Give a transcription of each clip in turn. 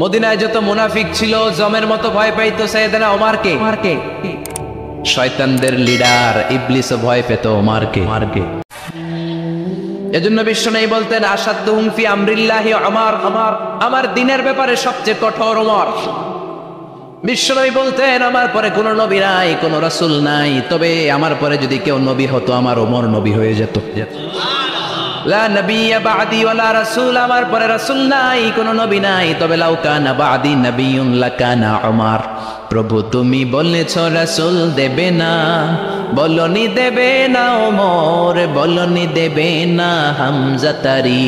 মদিনায় যত মুনাফিক ছিল জমের মতো ভয় পাইতো সাইয়েদনা ওমরকে। শয়তানদের লিডার ইবলিসও ভয় পেত ওমরকে। এজন্য বিশ্বনবী বলতেন আসাদুহুম ফি আমরিল্লাহি ওমর, আমার দিনের ব্যাপারে সবচেয়ে কঠোর ওমর। বিশ্বনবী বলতেন আমার পরে কোনো নবী নাই, কোনো রাসূল নাই, তবে আমার পরে যদি কেউ নবী হতো আমার ওমর নবী হয়ে যেত। লা নবিয়্যা বা'দি ওয়ালা রাসূল, আমার পরে রাসূল নাই, কোনো নবী নাই, তবে লাউ কানা বা'দি নবিয়্যুন লাকানা ওমর। প্রভু তুমি বলেছ রাসূল দেবে না, বলনি দেবে না ওমর, বলনি দেবে না হামজা তারি,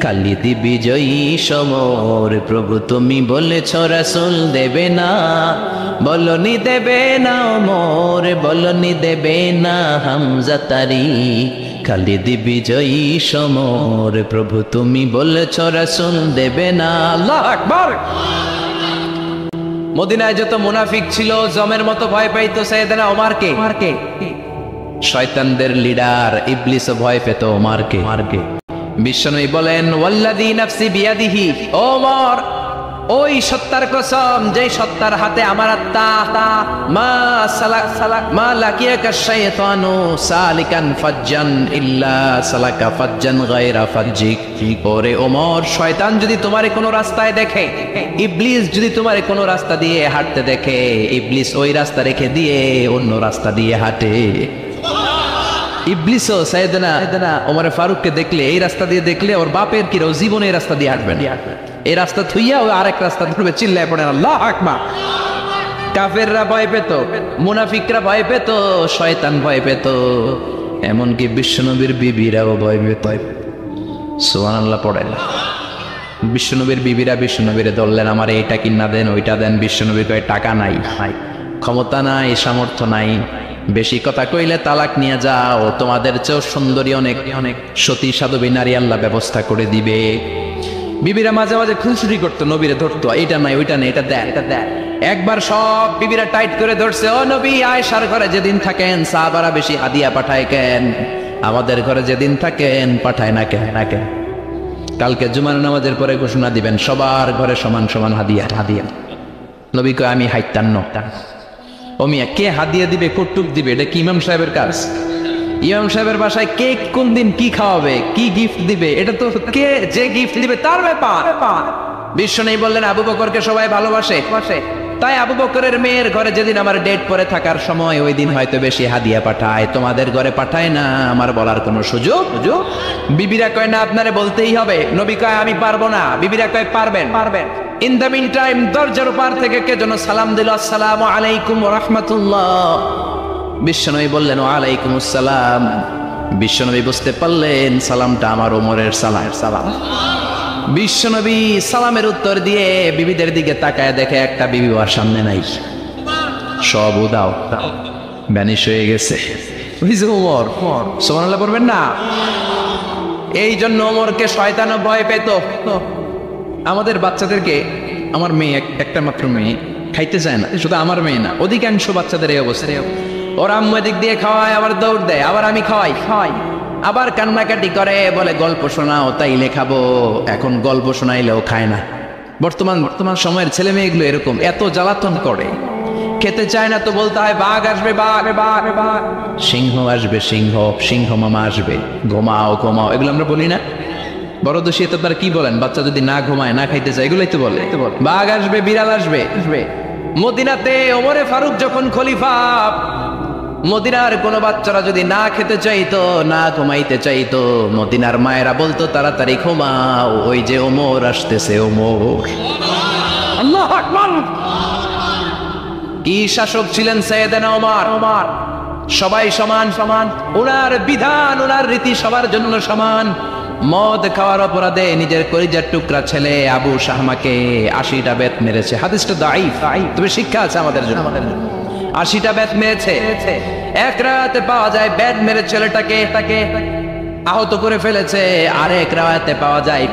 খালিদ বিজয়ী সমর। প্রভু তুমি বলেছ রাসূল দেবে না, বলনি দেবে না ওমর, বলনি দেবে না হামজা তারি, খালিদ বিজয়ী সমর। প্রভু তুমি বলেছ রাসূল দেবে না। আল্লাহু আকবার। মদিনায় যত মুনাফিক ছিল জমের মতো ভয় পাইতো সাইয়েদনা ওমরকে। শয়তানদের লিডার ইবলিসও ভয় পেত ওমরকে। বিশ্বনবী বলেন ওয়াল্লাযী নাফসি বিয়াদিহি, ওমর ওই সত্তার কসম যেই সত্তার হাতে আমার আত্মা, মা লাকিয়াকা শাইতানু সালিকান ফাজ্জান ইল্লা সালাকা ফাজ্জান গায়রা ফাজ্জিক। ওরে ওমর, শয়তান যদি তোমারে কোনো রাস্তায় দেখে, ইবলিস যদি তোমারে কোনো রাস্তা দিয়ে হাঁটতে দেখে, ইবলিস ওই রাস্তা রেখে দিয়ে অন্য রাস্তা দিয়ে হাঁটে। ইবলিসও সাইয়েদনা ওমর ফারুককে দেখলে, এই রাস্তা দিয়ে দেখলে ওর বাপের কি জীবনে এই রাস্তা দিয়ে হাঁটবেন, এই রাস্তা থুইয়া ও আরেক রাস্তা ধরবে, চিল্লায় পড়েন আল্লাহু আকবার। কাফেররা ভয় পেত, মুনাফিকরা ভয় পেত, শয়তান ভয় পেত, এমনকি বিশ্বনবীর বিবিরাও ভয় পেত। সুবহানাল্লাহ পড়েন। বিশ্বনবীর বিবিরা বিশ্বনবীরে ধরলেন আমার এইটা কিনা দেন, ওইটা দেন। বিশ্বনবী কয় টাকা নাই, ক্ষমতা নাই, সামর্থ্য নাই, বেশি কথা কইলে তালাক নিয়ে যাও, তোমাদের চেয়েও সুন্দরী অনেক সতী সাধবী নারী আল্লাহ ব্যবস্থা করে দিবে। বিবিরা মাঝে মাঝে খুনসুটি করতো, নবীরে ধরতো, এটা নাই ওইটা নেই, এটা দেন। একবার সব বিবিরা টাইট করে ধরছে, ও নবী আয়েশার ঘরে যেদিন থাকেন সাহাবারা বেশি হাদিয়া পাঠায় কেন, আমাদের ঘরে যেদিন থাকেন পাঠায় না কেন? কালকে জুমার নামাজের পরে ঘোষণা দিবেন সবার ঘরে সমান সমান হাদিয়া। নবী কয় আমি হাইতান্ন। ও মিয়া, কে হাদিয়া দিবে, কটুক দিবে, এটা কি ইমাম সাহেবের কাজ? ইমাম সাহেবের বাসায় কে কোন দিন কি খাওয়াবে, কি গিফট দিবে, এটা তো কে যে গিফট দিবে তার ব্যাপার। বিশ্বনবী বললেন আবু বকরকে সবাই ভালোবাসে, তাই আবু বকরের মেয়ের ঘরে যেদিন আমার ডেট পরে থাকার সময় ওই দিন হয়তো বেশি হাদিয়া পাঠায়, তোমাদের ঘরে পাঠায় না, আমার বলার কোনো সুযোগ। বিবিরা কয় না আপনারে বলতেই হবে। নবী কয় আমি পারবো না। বিবিরা কয় পারবেন। ইন দ্য মিন টাইম দরজার উপর থেকে কে যেন সালাম দিল, আসসালামু আলাইকুম ওয়া রাহমাতুল্লাহ। বিশ্বনবী বললেন ওয়া আলাইকুম আসসালাম। বিশ্বনবী বুঝতে পারলেন সালামটা আমার ওমরের সালাম। বিশ্বনবী সালামের উত্তর দিয়ে বিবিদের দিকে তাকায় দেখে একটা বিবি ওর সামনে নাই, সব উদাও ভ্যানিশ হয়ে গেছে। ওমর সুবহানাল্লাহ পড়বেন না? এই জন্য ওমরকে শয়তানও ভয় পেত। আমাদের বাচ্চাদেরকে, আমার মেয়ে একটা মাত্র মেয়ে, খাইতে চায় না, শুধু আমার মেয়ে না, অধিকাংশ বাচ্চাদের এই অবস্থা। ওর আম্মু এদিক দিয়ে খাওয়ায়, আবার দৌড় দেয়, আবার আমি খাওয়াই, আবার কান্নাকাটি করে, বলে গল্প শোনাও, তাইলে খাবো। এখন গল্প শোনাইলেও খায় না। বর্তমান সময়ের ছেলে মেয়েগুলো এরকম, এত জ্বালাতন করে, খেতে চায় না তো বলতে হয় বাঘ আসবে, বাঘ, সিংহ আসবে, সিংহ মামা আসবে, ঘুমাও। এগুলো আমরা বলি না? বড় দোষী তো তার কি বলেন, বাচ্চা যদি না ঘুমায়, না খাইতে চায়, এগুলোই তো বলে। বাঘ আসবে, বিড়াল আসবে। মদিনাতে ওমরে ফারুক যখন খলিফা, মদিনার কোনো বাচ্চারা যদি না খেতে চাইতো, না ঘুমাইতে চাইতো, মদিনার মায়েরা বলতো তাড়াতাড়ি ঘুমাও, ওই যে ওমর আসতেছে, ওমর। আল্লাহু আকবার। কি শাসক ছিলেন সাইয়েদনা ওমর। সবাই সমান, ওনার বিধান, ওনার রীতি সবার জন্য সমান। মদ খাওয়ার অপরাধে নিজের কলিজার টুকরা ছেলে আবু শাহমাকে 80টা বেত মেরেছে। হাদিসটা দাঈফ, তবে শিক্ষা আছে আমাদের জন্য। 80টা বেত মেরেছে। এক রাতে পাওয়া যায় বেত মেরে ছেলেটাকে আহত করে ফেলেছে, আর এক রাতে পাওয়া যায়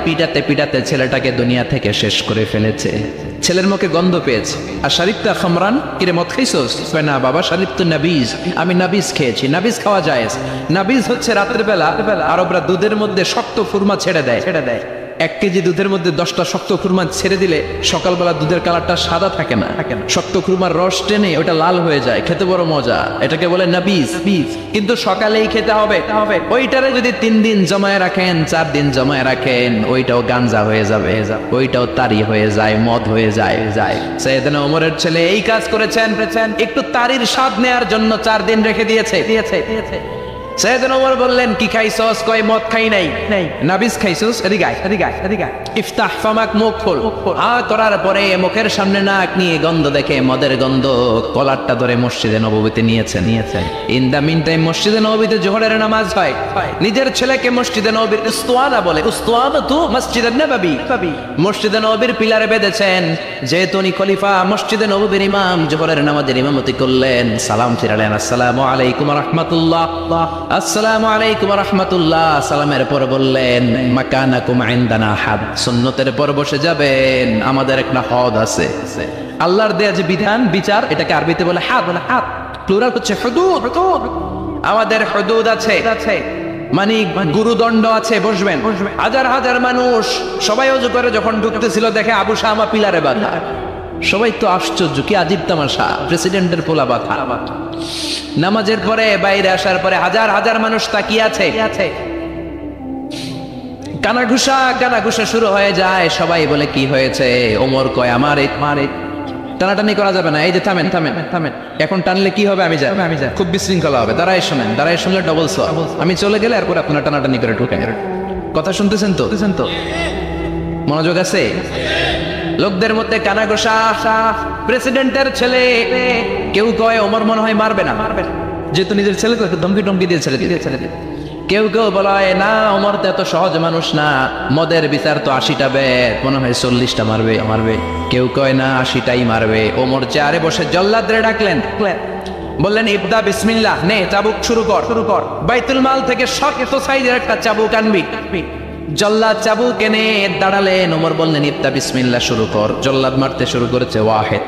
পিটাতে ছেলেটাকে দুনিয়া থেকে শেষ করে ফেলেছে। ছেলের মুখে গন্ধ পেয়েছে। আর শারিবতা খামরান, কিরে মদ খাইছস? না বাবা, শারিবতু নাবিজ, আমি নাবিজ খেয়েছি। নাবিজ খাওয়া যায়। নাবিজ হচ্ছে রাতের বেলা আরবরা দুধের মধ্যে শক্ত ফুরমা ছেড়ে দেয়, 1 কেজি দুধের মধ্যে 10টা শক্ত খুরমা ছেড়ে দিলে সকালবেলা দুধের কালারটা সাদা থাকে না, শক্ত খুরমার রস টেনে ওটা লাল হয়ে যায়, খেতে বড় মজা, এটাকে বলে নাবিজ। কিন্তু সকালেই খেতে হবে। ওইটারে যদি 3 দিন জমায়ে রাখেন, 4 দিন জমায়ে রাখেন, ওইটাও গাঞ্জা হয়ে যাবে, ওইটাও তারি হয়ে যায়, মদ হয়ে যায়। সাইয়েদনা ওমরের ছেলে এই কাজ করেছেন, একটু তারির স্বাদ নেয়ার জন্য 4 দিন রেখে দিয়েছে। সাইয়েদনা ওমর বললেন, কি খাইছস? কয় মদ খাই নাই। নাবিজ খাইছস? এদিকে ইফতাহ ফামাক, মুখ খোল। করার পরে মুখের সামনে নাক নিয়ে গন্ধ দেখে মদের গন্ধ, কলারটা ধরে মসজিদে নববীতে নিয়েছে। ইন দা মিন টাইম মসজিদে নববীতে জোহরের নামাজ হয়। নিজের ছেলেকে মসজিদে নববীর উস্তানা বলে, উস্তানা তু মসজিদে নববী, মসজিদে নববীর পিলারে বেঁধেছেন। যেহেতু উনি খলিফা, মসজিদে নববীর ইমাম, জোহরের নামাজের ইমামতি করলেন, সালাম ফিরালেন, আসসালামু আলাইকুম ওয়া রাহমাতুল্লাহ, আসসালামু আলাইকুম ওয়া রাহমাতুল্লাহ। সালামের পর বললেন, মাকানাকুম ইনদানা হাদ, সুন্নতের পর বসে যাবেন, আমাদের একটা হদ আছে। আল্লাহর দেয়া যে বিধান, বিচার, এটাকে আরবিতে বলে হাদ, প্লুরাল হচ্ছে হুদুদ। আমাদের হুদুদ আছে, মানে গুরুদণ্ড আছে, বসবেন। হাজার মানুষ সবাই ওযু করে যখন ঢুকতেছিল, দেখে আবু শামা পিলারে বাঁধা। সবাই তো আশ্চর্য, কি আজীব তামাশা, প্রেসিডেন্টের পোলা বাঁধা। নামাজের পরে বাইরে আসার পরে হাজার মানুষ তাকিয়ে আছে। কানাঘুষা শুরু হয়ে যায়। সবাই বলে, কি হয়েছে? ওমর কয়, আমার টানাটানি করা যাবে না, এই যে থামেন। এখন টানলে কি হবে? আমি যাই, খুব বিশৃঙ্খলা হবে। দাঁড়ায় শুনলে ডবল সওয়াব। আমি চলে গেলে এরপর আপনারা টানাটানি করে ঢুকেন। কথা শুনতেছেন তো? মনোযোগ আছে? লোকদের মধ্যে কানাঘুষা। প্রেসিডেন্টের ছেলে, কেউ কয় ওমর মনে হয় মারবে না, যেহেতু নিজের ছেলে তো, ধমকি দিয়ে ছেড়ে দিয়ে। কেউ বলা হয় না, ওমর তো এত সহজ মানুষ না, মদের বিচার তো 80টা বেদ, মনে হয় 40টা মারবে। কেউ কয় না, 80টাই মারবে। ওমর চেয়ারে বসে জল্লাদরে ডাকলেন, বললেন, ইবদা বিসমিল্লাহ, নে চাবুক শুরু কর। বাইতুল মাল থেকে শক্ত সাইজের একটা চাবুক আনবি। জল্লাদ চাবুক এনে দাঁড়ালেন। ওমর বললেন, ইবদা বিসমিল্লাহ, শুরু কর। জল্লাদ মারতে শুরু করেছে। ওয়াহিদ,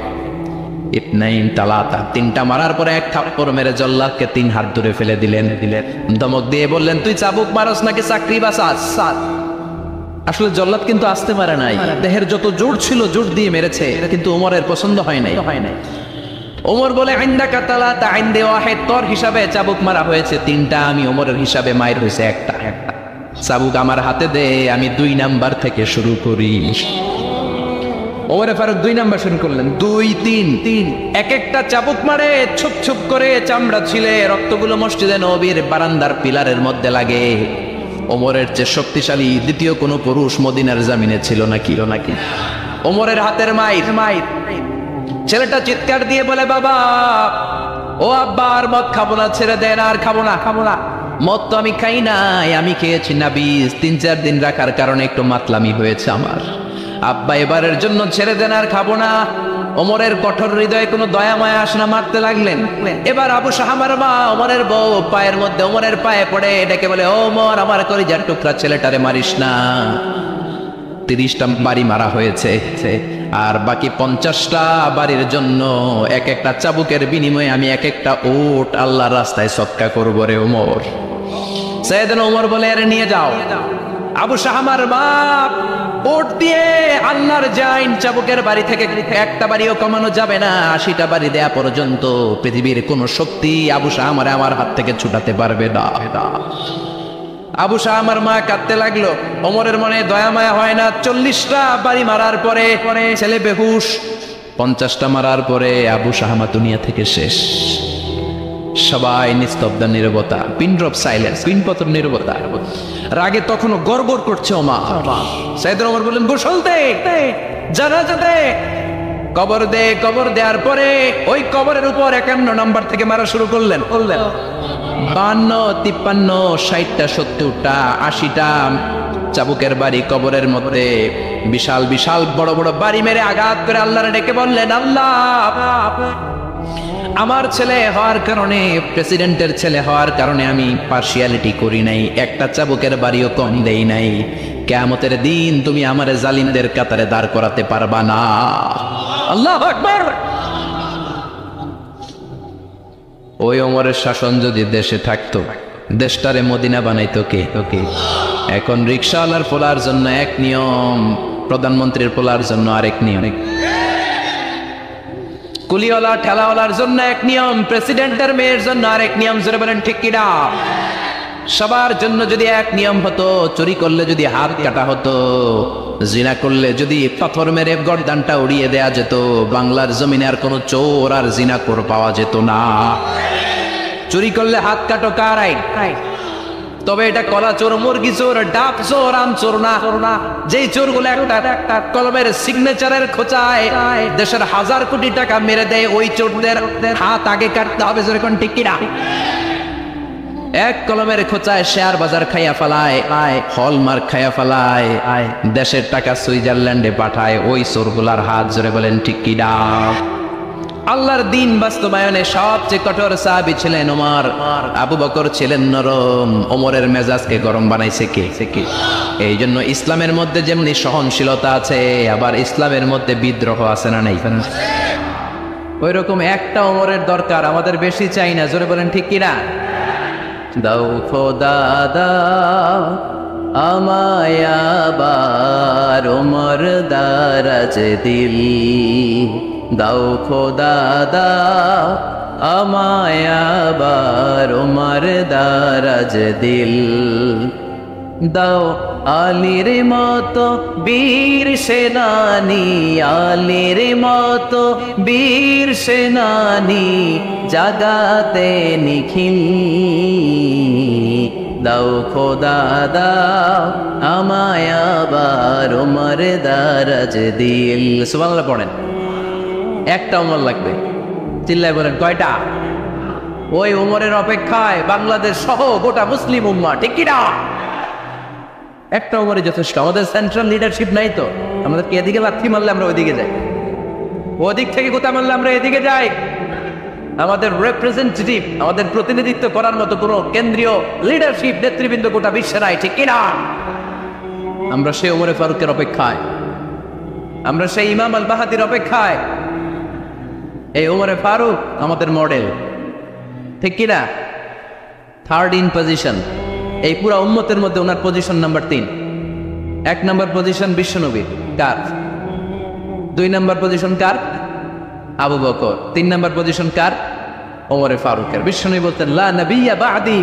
ইতনাইন, তালাতা, 3টা মারার পরে 1 থাপ্পড় মেরে জল্লাদকে 3 হাত দূরে ফেলে দিলেন। ধমক দিয়ে বললেন, তুই চাবুক মারস নাকি চাকরি বাঁচাস? আসলে জল্লাদ কিন্তু আসতে পারে নাই, দেহের যত জোর ছিল জোর দিয়ে মেরেছে, কিন্তু ওমরের পছন্দ হয় নাই। ওমর বলে, ইনদাকা তালাতা ইনদি ওয়াহিদ, তোর হিসাবে চাবুক মারা হয়েছে 3টা, আমি ওমরের হিসাবে মাইর হয়েছে একটা। চাবুক আমার হাতে দে, আমি 2 নাম্বার থেকে শুরু করি। ওমরে ফারুক 2 নাম্বার শুরু করলেন। 2, 3, এক একটা চাবুক মারে, ছুপ করে চামড়া ছিলে, রক্তগুলো মসজিদে নববীর বারান্দার পিলারের মধ্যে লাগে। ওমরের চেয়ে শক্তিশালী দ্বিতীয় কোনো পুরুষ মদিনার জামিনে ছিল নাকি? ওমরের হাতের মাইর। ছেলেটা চিৎকার দিয়ে বলে, বাবা, ও আব্বা, আর মদ খাবো না, ছেড়ে দেন, আর খাবো না। মদ তো আমি খাই নাই, আমি খেয়েছি নাবিজ, 3-4 দিন রাখার কারণে একটু মাতলামি হয়েছে আমার। আব্বা, এবারের জন্য ছেড়ে দেন, আর খাবো না। ওমরের কঠোর হৃদয়ে কোনো দয়া মায়া আসে না, মারতে লাগলেন। এবার আবু শাহামার মা, ওমরের বউ, পায়ের মধ্যে ওমরের পায়ে পড়ে ডেকে বলে, ওমর, আমার কলিজার টুকরা ছেলেটারে মারিস না। 30টা বাড়ি মারা হয়েছে, আর বাকি 50টা বাড়ির জন্য এক একটা চাবুকের বিনিময়ে আমি এক একটা উট আল্লাহর রাস্তায় সদকা করবো রে ওমর। সাইয়েদনা ওমর বলে, আরে নিয়ে যাও। আবু শাহামার বাপ উট দিয়ে আল্লাহর জাইন চাবুকের বাড়ি থেকে একটা বাড়িও কমানো যাবে না, 80টা বাড়ি দেয়া পর্যন্ত পৃথিবীর কোন শক্তি আবু শাহামারে আমার হাত থেকে ছুটাতে পারবে না। আবু শাহামার মা কাঁদতে লাগলো। ওমরের মনে দয়া মায়া হয় না। 40টা বাড়ি মারার পরে ছেলে বেহুশ, 50টা মারার পরে আবু শাহামা দুনিয়া থেকে শেষ। সবাই নিস্তব্ধ নীরবতা, পিন ড্রপ সাইলেন্স, পিনপতন নীরবতা। রাগে তখনও গড়গড় করছে ওমা। সাইয়েদনা ওমর বললেন, গোসল দে, জানাজা দে, কবর দে। কবর দেওয়ার পরে ওই কবরের উপর 51 নাম্বার থেকে মারা শুরু করলেন। 52, 53, 60টা, 70টা, 80টা চাবুকের বাড়ি কবরের মধ্যে, বিশাল বড় বাড়ি মেরে আঘাত করে আল্লাহরে ডেকে বললেন, আল্লাহ, আমার ছেলে হওয়ার কারণে, প্রেসিডেন্টের ছেলে হওয়ার কারণে আমি পার্সিয়ালিটি করি নাই, একটা চাবুকের বাড়িও কম দেই নাই। কিয়ামতের দিন তুমি আমারে জালিমদের কাতারে দাঁড় করাতে পারবা না। আল্লাহু আকবার। ওই ওমরের শাসন যদি দেশে থাকতো, দেশটারে মদিনা বানাইতো কে? এখন রিক্সাওয়ালার পোলার জন্য এক নিয়ম, প্রধানমন্ত্রীর পোলার জন্য আরেক নিয়ম, কুলিওয়ালা ঠেলাওয়ালার জন্য এক নিয়ম, প্রেসিডেন্টের মেয়ের জন্য আরেক নিয়ম। জোরে বলেন ঠিক কিনা? সবার জন্য যদি এক নিয়ম হতো, চুরি করলে যদি হাত কাটা হতো, জিনা করলে যদি পাথর মেরে গর্দানটা উড়িয়ে দেয়া যেত, বাংলার জমিনে আর কোনো চোর আর জিনাখোর পাওয়া যেত না। চুরি করলে হাত কাটো কার আইন? তবে এটা কলা চোর, মুরগি চোর, ডাব চোর, আম চোর না। যেই চোরগুলো একটা কলমের সিগনেচারের খোঁচায় দেশের 1000 কোটি টাকা মেরে দেয়, ওই চোরদের হাত আগে কাটতে হবে। যেরকম ঠিক কিনা? এক কলমের খোঁচায় শেয়ার বাজার খাইয়া ফেলায়, হলমার্ক খাইয়া ফেলায়, দেশের টাকা সুইজারল্যান্ডে পাঠায়, ওই চোরগুলার হাত। জোরে বলেন ঠিক কিনা? আল্লাহর দিন বাস্তবায়নে সবচেয়ে কঠোর সাহাবী ছিলেন ওমর। আবু বকর ছিলেন নরম, ওমরের মেজাজকে গরম বানাইছে কে? এই জন্য ইসলামের মধ্যে যেমনি সহনশীলতা আছে, আবার ইসলামের মধ্যে বিদ্রোহ আছে না নাই? ওই রকম একটা ওমরের দরকার, আমাদের বেশি চাই না। জোরে বলেন ঠিক কিনা? দাও খোদা দাও আমায় আবার ওমর দারাজ দিল, দাও খোদা দাও আমায় আবার ওমর দারাজ দিল, দাও আলীর মতো বীর সেনানি, আলীর মতো বীর সেনানি জাগাতে নিখিল, দাও খোদা দাও আমায় আবার ওমর দারাজ দিল। সুবহানাল্লাহ পড়েন। একটা ওমর লাগবে, চিল্লায় বলেন কয়টা? ওই ওমরের অপেক্ষায় বাংলাদেশ সহ গোটা মুসলিম উম্মাহ, ঠিক কিনা? একটা ওমরে যথেষ্ট। আমাদের সেন্ট্রাল লিডারশিপ নাই তো, আমাদেরকে এদিকে লাথি মারলে আমরা ওইদিকে যাই, ওদিক থেকে গোতা মারলে আমরা এদিকে যাই। আমাদের রিপ্রেজেন্টেটিভ, আমাদের প্রতিনিধিত্ব করার মতো কোনো কেন্দ্রীয় লিডারশিপ নেতৃবৃন্দ গোটা বিশ্বে নাই, ঠিক কিনা? আমরা সেই ওমরে ফারুকের অপেক্ষায়, আমরা সেই ইমাম আল বাহাদির অপেক্ষায়। এই ওমরে ফারুক আমাদের মডেল, ঠিক কিনা? থার্ড ইন পজিশন এই পুরা উম্মতের মধ্যে ওনার পজিশন নাম্বার 3। 1 নম্বর পজিশন বিশ্বনবীর, কার? 2 নম্বর পজিশন কার? আবু বকর। 3 নম্বর পজিশন কার? ওমরে ফারুকের। বিশ্বনবী বলতেন লা নবিয়্যা বা'দি,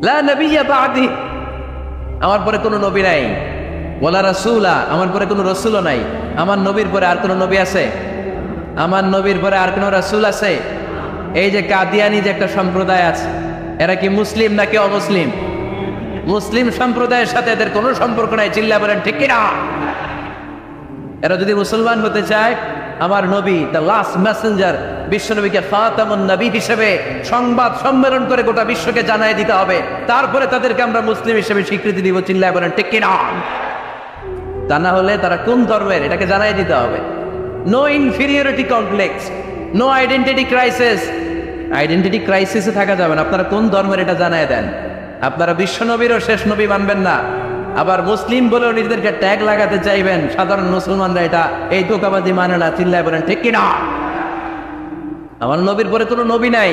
লা নবিয়্যা বা'দি, আমার পরে কোনো নবী নাই। ওয়ালা রাসূলা, আমার পরে কোনো রাসূলও নাই। আমার নবীর পরে আর কোনো নবী আছে? আমার নবীর পরে আর কোনো রাসূল আছে? এই যে কাদিয়ানি যে একটা সম্প্রদায় আছে, এরা কি মুসলিম নাকি অমুসলিম? মুসলিম সম্প্রদায়ের সাথে এদের কোনো সম্পর্ক নাই। চিল্লা বলেন ঠিক কিনা? এরা যদি মুসলমান হতে চায়, আমার নবী দ্য লাস্ট মেসেঞ্জার বিশ্বনবীকে ফাতামুন নবী হিসেবে সংবাদ সম্মেলন করে গোটা বিশ্বকে জানাই দিতে হবে, তারপরে তাদেরকে আমরা মুসলিম হিসেবে স্বীকৃতি দিব। চিল্লা বলেন ঠিক কিনা? তা না হলে তারা কোন ধর্মের এটাকে জানাই দিতে হবে। No inferiority complex, no identity crisis. Identity ক্রাইসিসে থাকা যাবে না। আপনারা কোন ধর্মের এটা জানায় দেন। আপনারা বিশ্বনবীরও শেষ নবী মানবেন না, আবার মুসলিম বলেও নিজেদেরকে ট্যাগ লাগাতে চাইবেন। সাধারণ মুসলমানরা এটা এই ধোঁকাবাজি মানে না। চিল্লায় বলেন ঠিক কিনা? আমার নবীর পরে কোনো নবী নাই,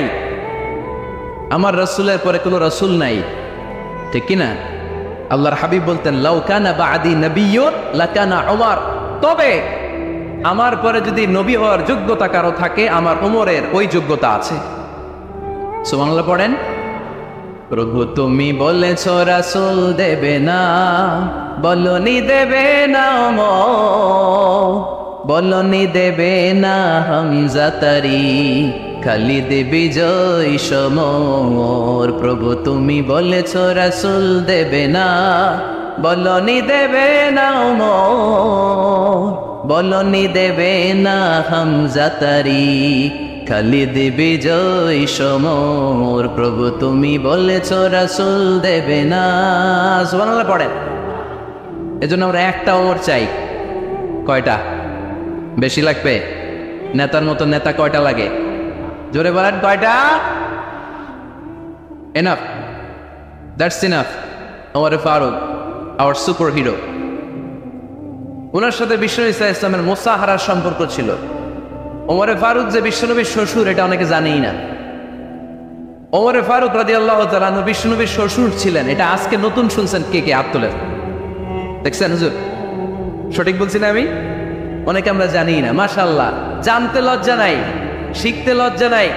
আমার রাসূলের পরে কোনো রাসূল নাই, ঠিক কিনা? আল্লাহর হাবিব বলতেন লাউ কানা বা'দি নাবিয়্যুন লাকানা উমর, তবে আমার পরে যদি নবী হওয়ার যোগ্যতা কারো থাকে, আমার ওমরের ওই যোগ্যতা আছে। সুবহানাল্লাহ পড়েন। প্রভু তুমি বলেছ রাসূল দেবে না, বলনি দেবে না ওমর, বলনি দেবে না হামজা তারি, খালিদ বিজয় সমর। প্রভু তুমি বলেছ রাসূল দেবে না, বলনি দেবে না ওমর, বলনি দেবে না হামজা তারি, খালিদ বিজয় সমর। প্রভু তুমি বলেছ রাসূল দেবে না। সুবহানাল্লাহ পড়েন। এজন্য আমরা একটা ওমর চাই। কয়টা? বেশি লাগবে? নেতার মতো নেতা কয়টা লাগে? জোরে বলেন কয়টা? Enough, that's enough. Omar Farooq our superhero. ওনার সাথে বিশ্বনবী সাল্লাল্লাহু আলাইহি ওয়াসাল্লামের মুসাহারার সম্পর্ক ছিল। ওমরে ফারুক যে বিশ্বনবীর শ্বশুর, এটা অনেকে জানেই না। ওমরে ফারুক রাদিয়াল্লাহু তাআলা আনহু বিশ্বনবীর শ্বশুর ছিলেন। এটা আজকে নতুন শুনছেন, কে কে হাত তোলেন? দেখছেন হুজুর, সঠিক বলছি না আমি? অনেকে আমরা জানি না। মাশাআল্লাহ, জানতে লজ্জা নাই, শিখতে লজ্জা নাই।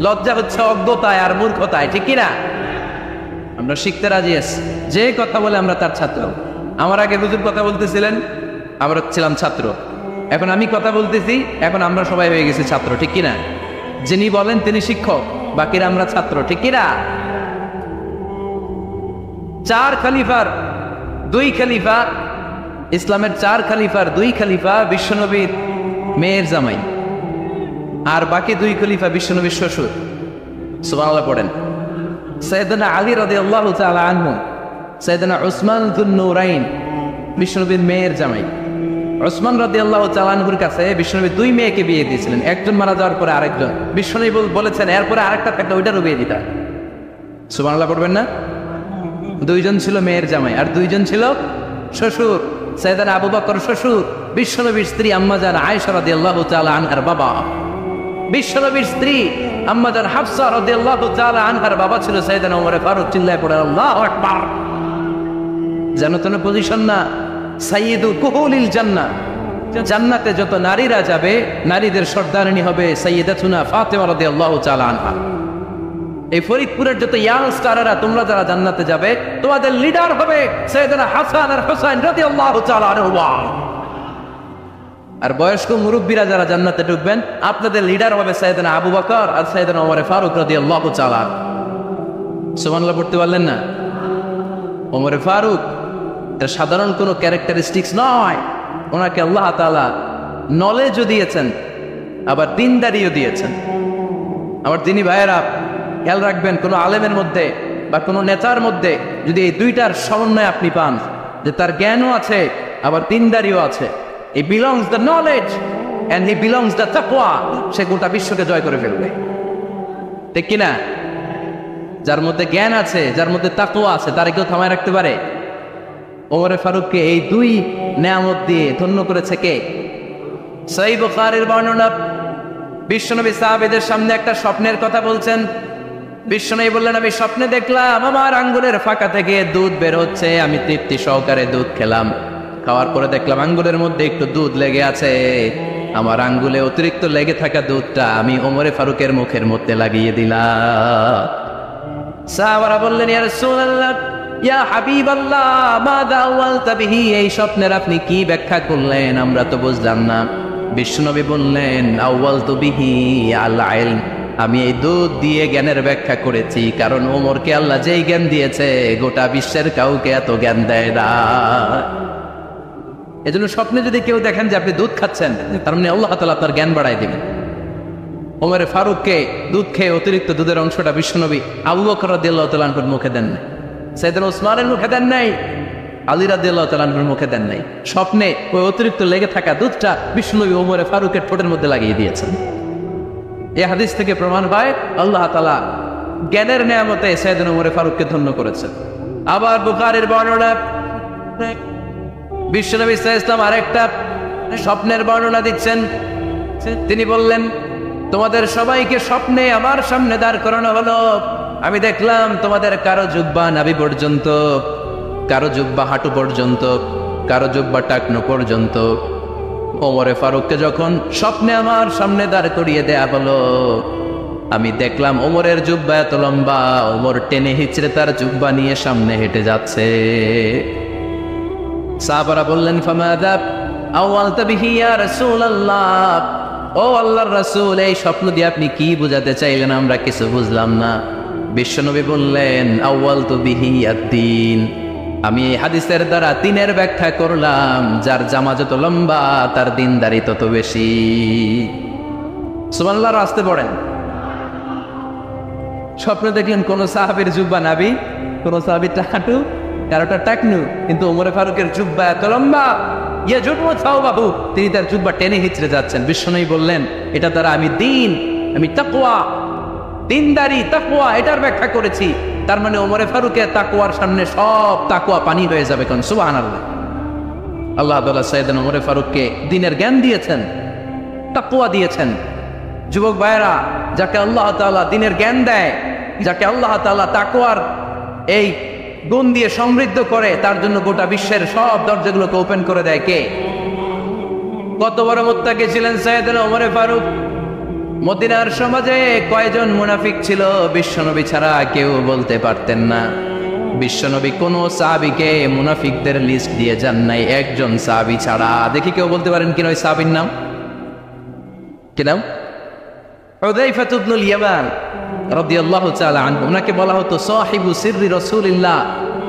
লজ্জা হচ্ছে অজ্ঞতায় আর মূর্খতায়, ঠিক কি না? আমরা শিখতে রাজি আছি। যে কথা বলে আমরা তার ছাত্র। আমার আগে হুজুর কথা বলতেছিলেন, আমরা ছিলাম ছাত্র। এখন আমি কথা বলতেছি, এখন আমরা সবাই হয়ে গেছি ছাত্র, ঠিক কি না? যিনি বলেন তিনি শিক্ষক, বাকিরা আমরা ছাত্র, ঠিক কি না? 4 খলিফার 2 খলিফা, ইসলামের 4 খলিফার 2 খলিফা বিশ্বনবীর মেয়ের জামাই, আর বাকি 2 খলিফা বিশ্বনবীর শ্বশুর। সুবহানাল্লাহ পড়েন। সাইয়েদনা আলী রাদিয়াল্লাহু তাআলা আনহু, সাইয়েদনা উসমান যুন নূরাইন বিশ্বনবীর মেয়ের জামাই। উসমান রাদিয়াল্লাহু তাআলা আনহুর কাছে বিশ্বনবী 2 মেয়েকে বিয়ে দিয়েছিলেন। একজন মারা যাওয়ার পরে আরেকজন। বিশ্বনবী বলেছেন এরপরে আরেকটা থাকলে ওইটারও বিয়ে দিতা। সুবহানাল্লাহ পড়বেন না? 2 জন ছিল মেয়ের জামাই আর 2 জন ছিল শ্বশুর। সাইয়েদনা আবু বকর শ্বশুর, বিশ্বনবীর স্ত্রী আম্মাজান আয়েশা রাদিয়াল্লাহু তাআলা আনহার বাবা। বিশ্বনবীর স্ত্রী আম্মাজান হাফসা রাদিয়াল্লাহু তাআলা আনহার বাবা ছিল সাইয়েদনা ওমর ফারুক। চিল্লায় পড়ে আল্লাহু আকবার। জানো তো না পজিশন না? সাইয়্যিদু কুহুলিল জান্নাহ, জান্নাতে যত নারীরা যাবে নারীদের সর্দারিনী হবে সাইয়্যিদাতুনা ফাতেমা রাদিয়াল্লাহু তাআলা আনহা। এই ফরিদপুরের যত ইয়াং স্টাররা তোমরা যারা জান্নাতে যাবে তোমাদের লিডার হবে সাইয়েদনা হাসান আর হুসাইন রাদিয়াল্লাহু তাআলা আনহুমা। আর বয়স্ক মুরব্বীরা যারা জান্নাতে ঢুকবেন আপনাদের লিডার হবে সাইয়েদনা আবু বকর আর সাইয়েদনা ওমর ফারুক রাদিয়াল্লাহু তাআলা। সুবহানাল্লাহ পড়তে পারলেন না? ওমর ফারুক এটা সাধারণ কোনো ক্যারেক্টারিস্টিক্স নয়। ওনাকে আল্লাহ তাআলা নলেজও দিয়েছেন, আবার দিনদারিও দিয়েছেন। আমার দিনী ভাইয়েরা খেয়াল রাখবেন, কোনো আলেমের মধ্যে বা কোনো নেতার মধ্যে যদি এই দুইটার সমন্বয় আপনি পান, যে তার জ্ঞানও আছে আবার দিনদারিও আছে, he belongs the knowledge and he belongs the তাকওয়া, সে গোটা বিশ্বকে জয় করে ফেলবে, ঠিক কিনা? যার মধ্যে জ্ঞান আছে, যার মধ্যে তাকওয়া আছে, তার কেউ থামায় রাখতে পারে? ওমরে ফারুককে এই 2 নেয়ামত দিয়ে ধন্য করেছে কে? সহিহ বুখারীর বর্ণনা, বিশ্বনবী সাহাবীদের সামনে একটা স্বপ্নের কথা বলছেন। বিশ্বনবী বললেন, আমি স্বপ্নে দেখলাম আমার আঙ্গুলের ফাঁকা থেকে দুধ বের হচ্ছে, আমি তৃপ্তি সহকারে দুধ খেলাম। খাওয়ার পরে দেখলাম আঙ্গুলের মধ্যে একটু দুধ লেগে আছে। আমার আঙ্গুলে অতিরিক্ত লেগে থাকা দুধটা আমি ওমরে ফারুকের মুখের মধ্যে লাগিয়ে দিলাম। সাহাবারা বললেন, ইয়া রাসূলুল্লাহ, ইয়া হাবিবাল্লাহ, মাযা আওয়ালতা বিহি, এই স্বপ্নের আপনি কি ব্যাখ্যা করলেন, আমরা তো বুঝলাম না। বিশ্বনবী বললেন, আওয়ালতু বিহি আল ইলম, আমি এই দুধ দিয়ে জ্ঞানের ব্যাখ্যা করেছি, কারণ ওমরকে আল্লাহ যেই জ্ঞান দিয়েছে গোটা বিশ্বের কাউকে এত জ্ঞান দেয় না। এজন্য স্বপ্নে যদি কেউ দেখেন যে আপনি দুধ খাচ্ছেন, তার মানে আল্লাহ তাআলা আপনার জ্ঞান বাড়ায় দিবেন। ওমরে ফারুককে দুধ খেয়ে অতিরিক্ত দুধের অংশটা বিশ্বনবী আবু বকর রাদিয়াল্লাহু তাআলা আনহুর মুখে দেন নাই, সাইয়েদনা উসমানের মুখে দেন নাই, আলী রাদিয়াল্লাহু তাআলা আনহুর মুখে দেন নাই। স্বপ্নে ওই অতিরিক্ত লেগে থাকা দুধটা বিশ্বনবী ওমরে ফারুকের ঠোঁটের মধ্যে লাগিয়ে দিয়েছেন। এই হাদিস থেকে প্রমাণ পায় আল্লাহ তাআলা জ্ঞানের নেয়ামতে সাইয়েদনা ওমরে ফারুককে ধন্য করেছেন। আবার বুখারীর বর্ণনা, বিশ্বনবী সাল্লাল্লাহু আলাইহি ওয়াসাল্লাম আরেকটা স্বপ্নের বর্ণনা দিচ্ছেন। তিনি বললেন, তোমাদের সবাইকে স্বপ্নে আমার সামনে দাঁড় করানো হলো। আমি দেখলাম তোমাদের কারো জুব্বা নাভি পর্যন্ত, কারো জুব্বা হাঁটু পর্যন্ত, কারো জুব্বা টাকনো পর্যন্ত। ওমরে ফারুককে যখন স্বপ্নে আমার সামনে দাঁড় করিয়ে দেয়া হলো, আমি দেখলাম ওমরের জুব্বা এত লম্বা, ওমর টেনে হিচড়ে তার জুব্বা নিয়ে সামনে হেঁটে যাচ্ছে। সাহাবারা বললেন, ফামাযা আওয়ালতা বিহি ইয়া রাসূলুল্লাহ, ও আল্লাহর রাসূল, এই স্বপ্ন দিয়ে আপনি কি বোঝাতে চাইলেন, আমরা কিছু বুঝলাম না। বিশ্বনবী বললেন, আউয়ালতু বিহি আদ-দীন, আমি এই হাদিসের দ্বারা দ্বীনের ব্যাখ্যা করলাম, যার জামা যত লম্বা তার দ্বীনদারি তত বেশি। সুবহানাল্লাহ, আসতে পড়েন। স্বপ্ন দেখলেন কোন সাহাবীর জুব্বা নাভি, কোন সাহাবীর হাঁটু, কারোটা টাকনু, কিন্তু ওমরে ফারুকের জুব্বা এত লম্বা, বাবু তিনি তার জুব্বা টেনে হিচড়ে যাচ্ছেন। বিশ্বনবী বললেন, এটা দ্বারা আমি দ্বীন, আমি তাকওয়া, দ্বীনদারি তাকওয়া এটার ব্যাখ্যা করেছি। তার মানে ওমরে ফারুকের তাকওয়ার সামনে সব তাকওয়া পানি হয়ে যাবে। কোন সুবহানাল্লাহ। আল্লাহ তাআলা সাইয়েদনা ওমরে ফারুককে দ্বীনের জ্ঞান দিয়েছেন, তাকওয়া দিয়েছেন। যুবক ভাইয়েরা, যাকে আল্লাহ তাআলা দ্বীনের জ্ঞান দেয় যাকে আল্লাহ তাআলা তাকওয়ার এই গুণ দিয়ে সমৃদ্ধ করে, তার জন্য গোটা বিশ্বের সব দরজাগুলোকে ওপেন করে দেয় কে? কত বড় মুত্তাকি ছিলেন সাইয়েদনা ওমর ফারুক। মদিনার সমাজে কয়জন মুনাফিক ছিল বিশ্বনবী ছাড়া কেউ বলতে পারতেন না। বিশ্বনবী কোন সাহাবীকে মুনাফিকদের লিস্ট দিয়ে যান নাই, একজন সাহাবী ছাড়া। দেখি কেউ বলতে পারেন কিনা ওই সাহাবীর নাম? কি নাম? হুযায়ফা ইবনুল ইয়ামান রাদিয়াল্লাহু তাআলা আনহু। ওনাকে বলা হতো সাহিবু সিররি রাসূলিল্লাহ,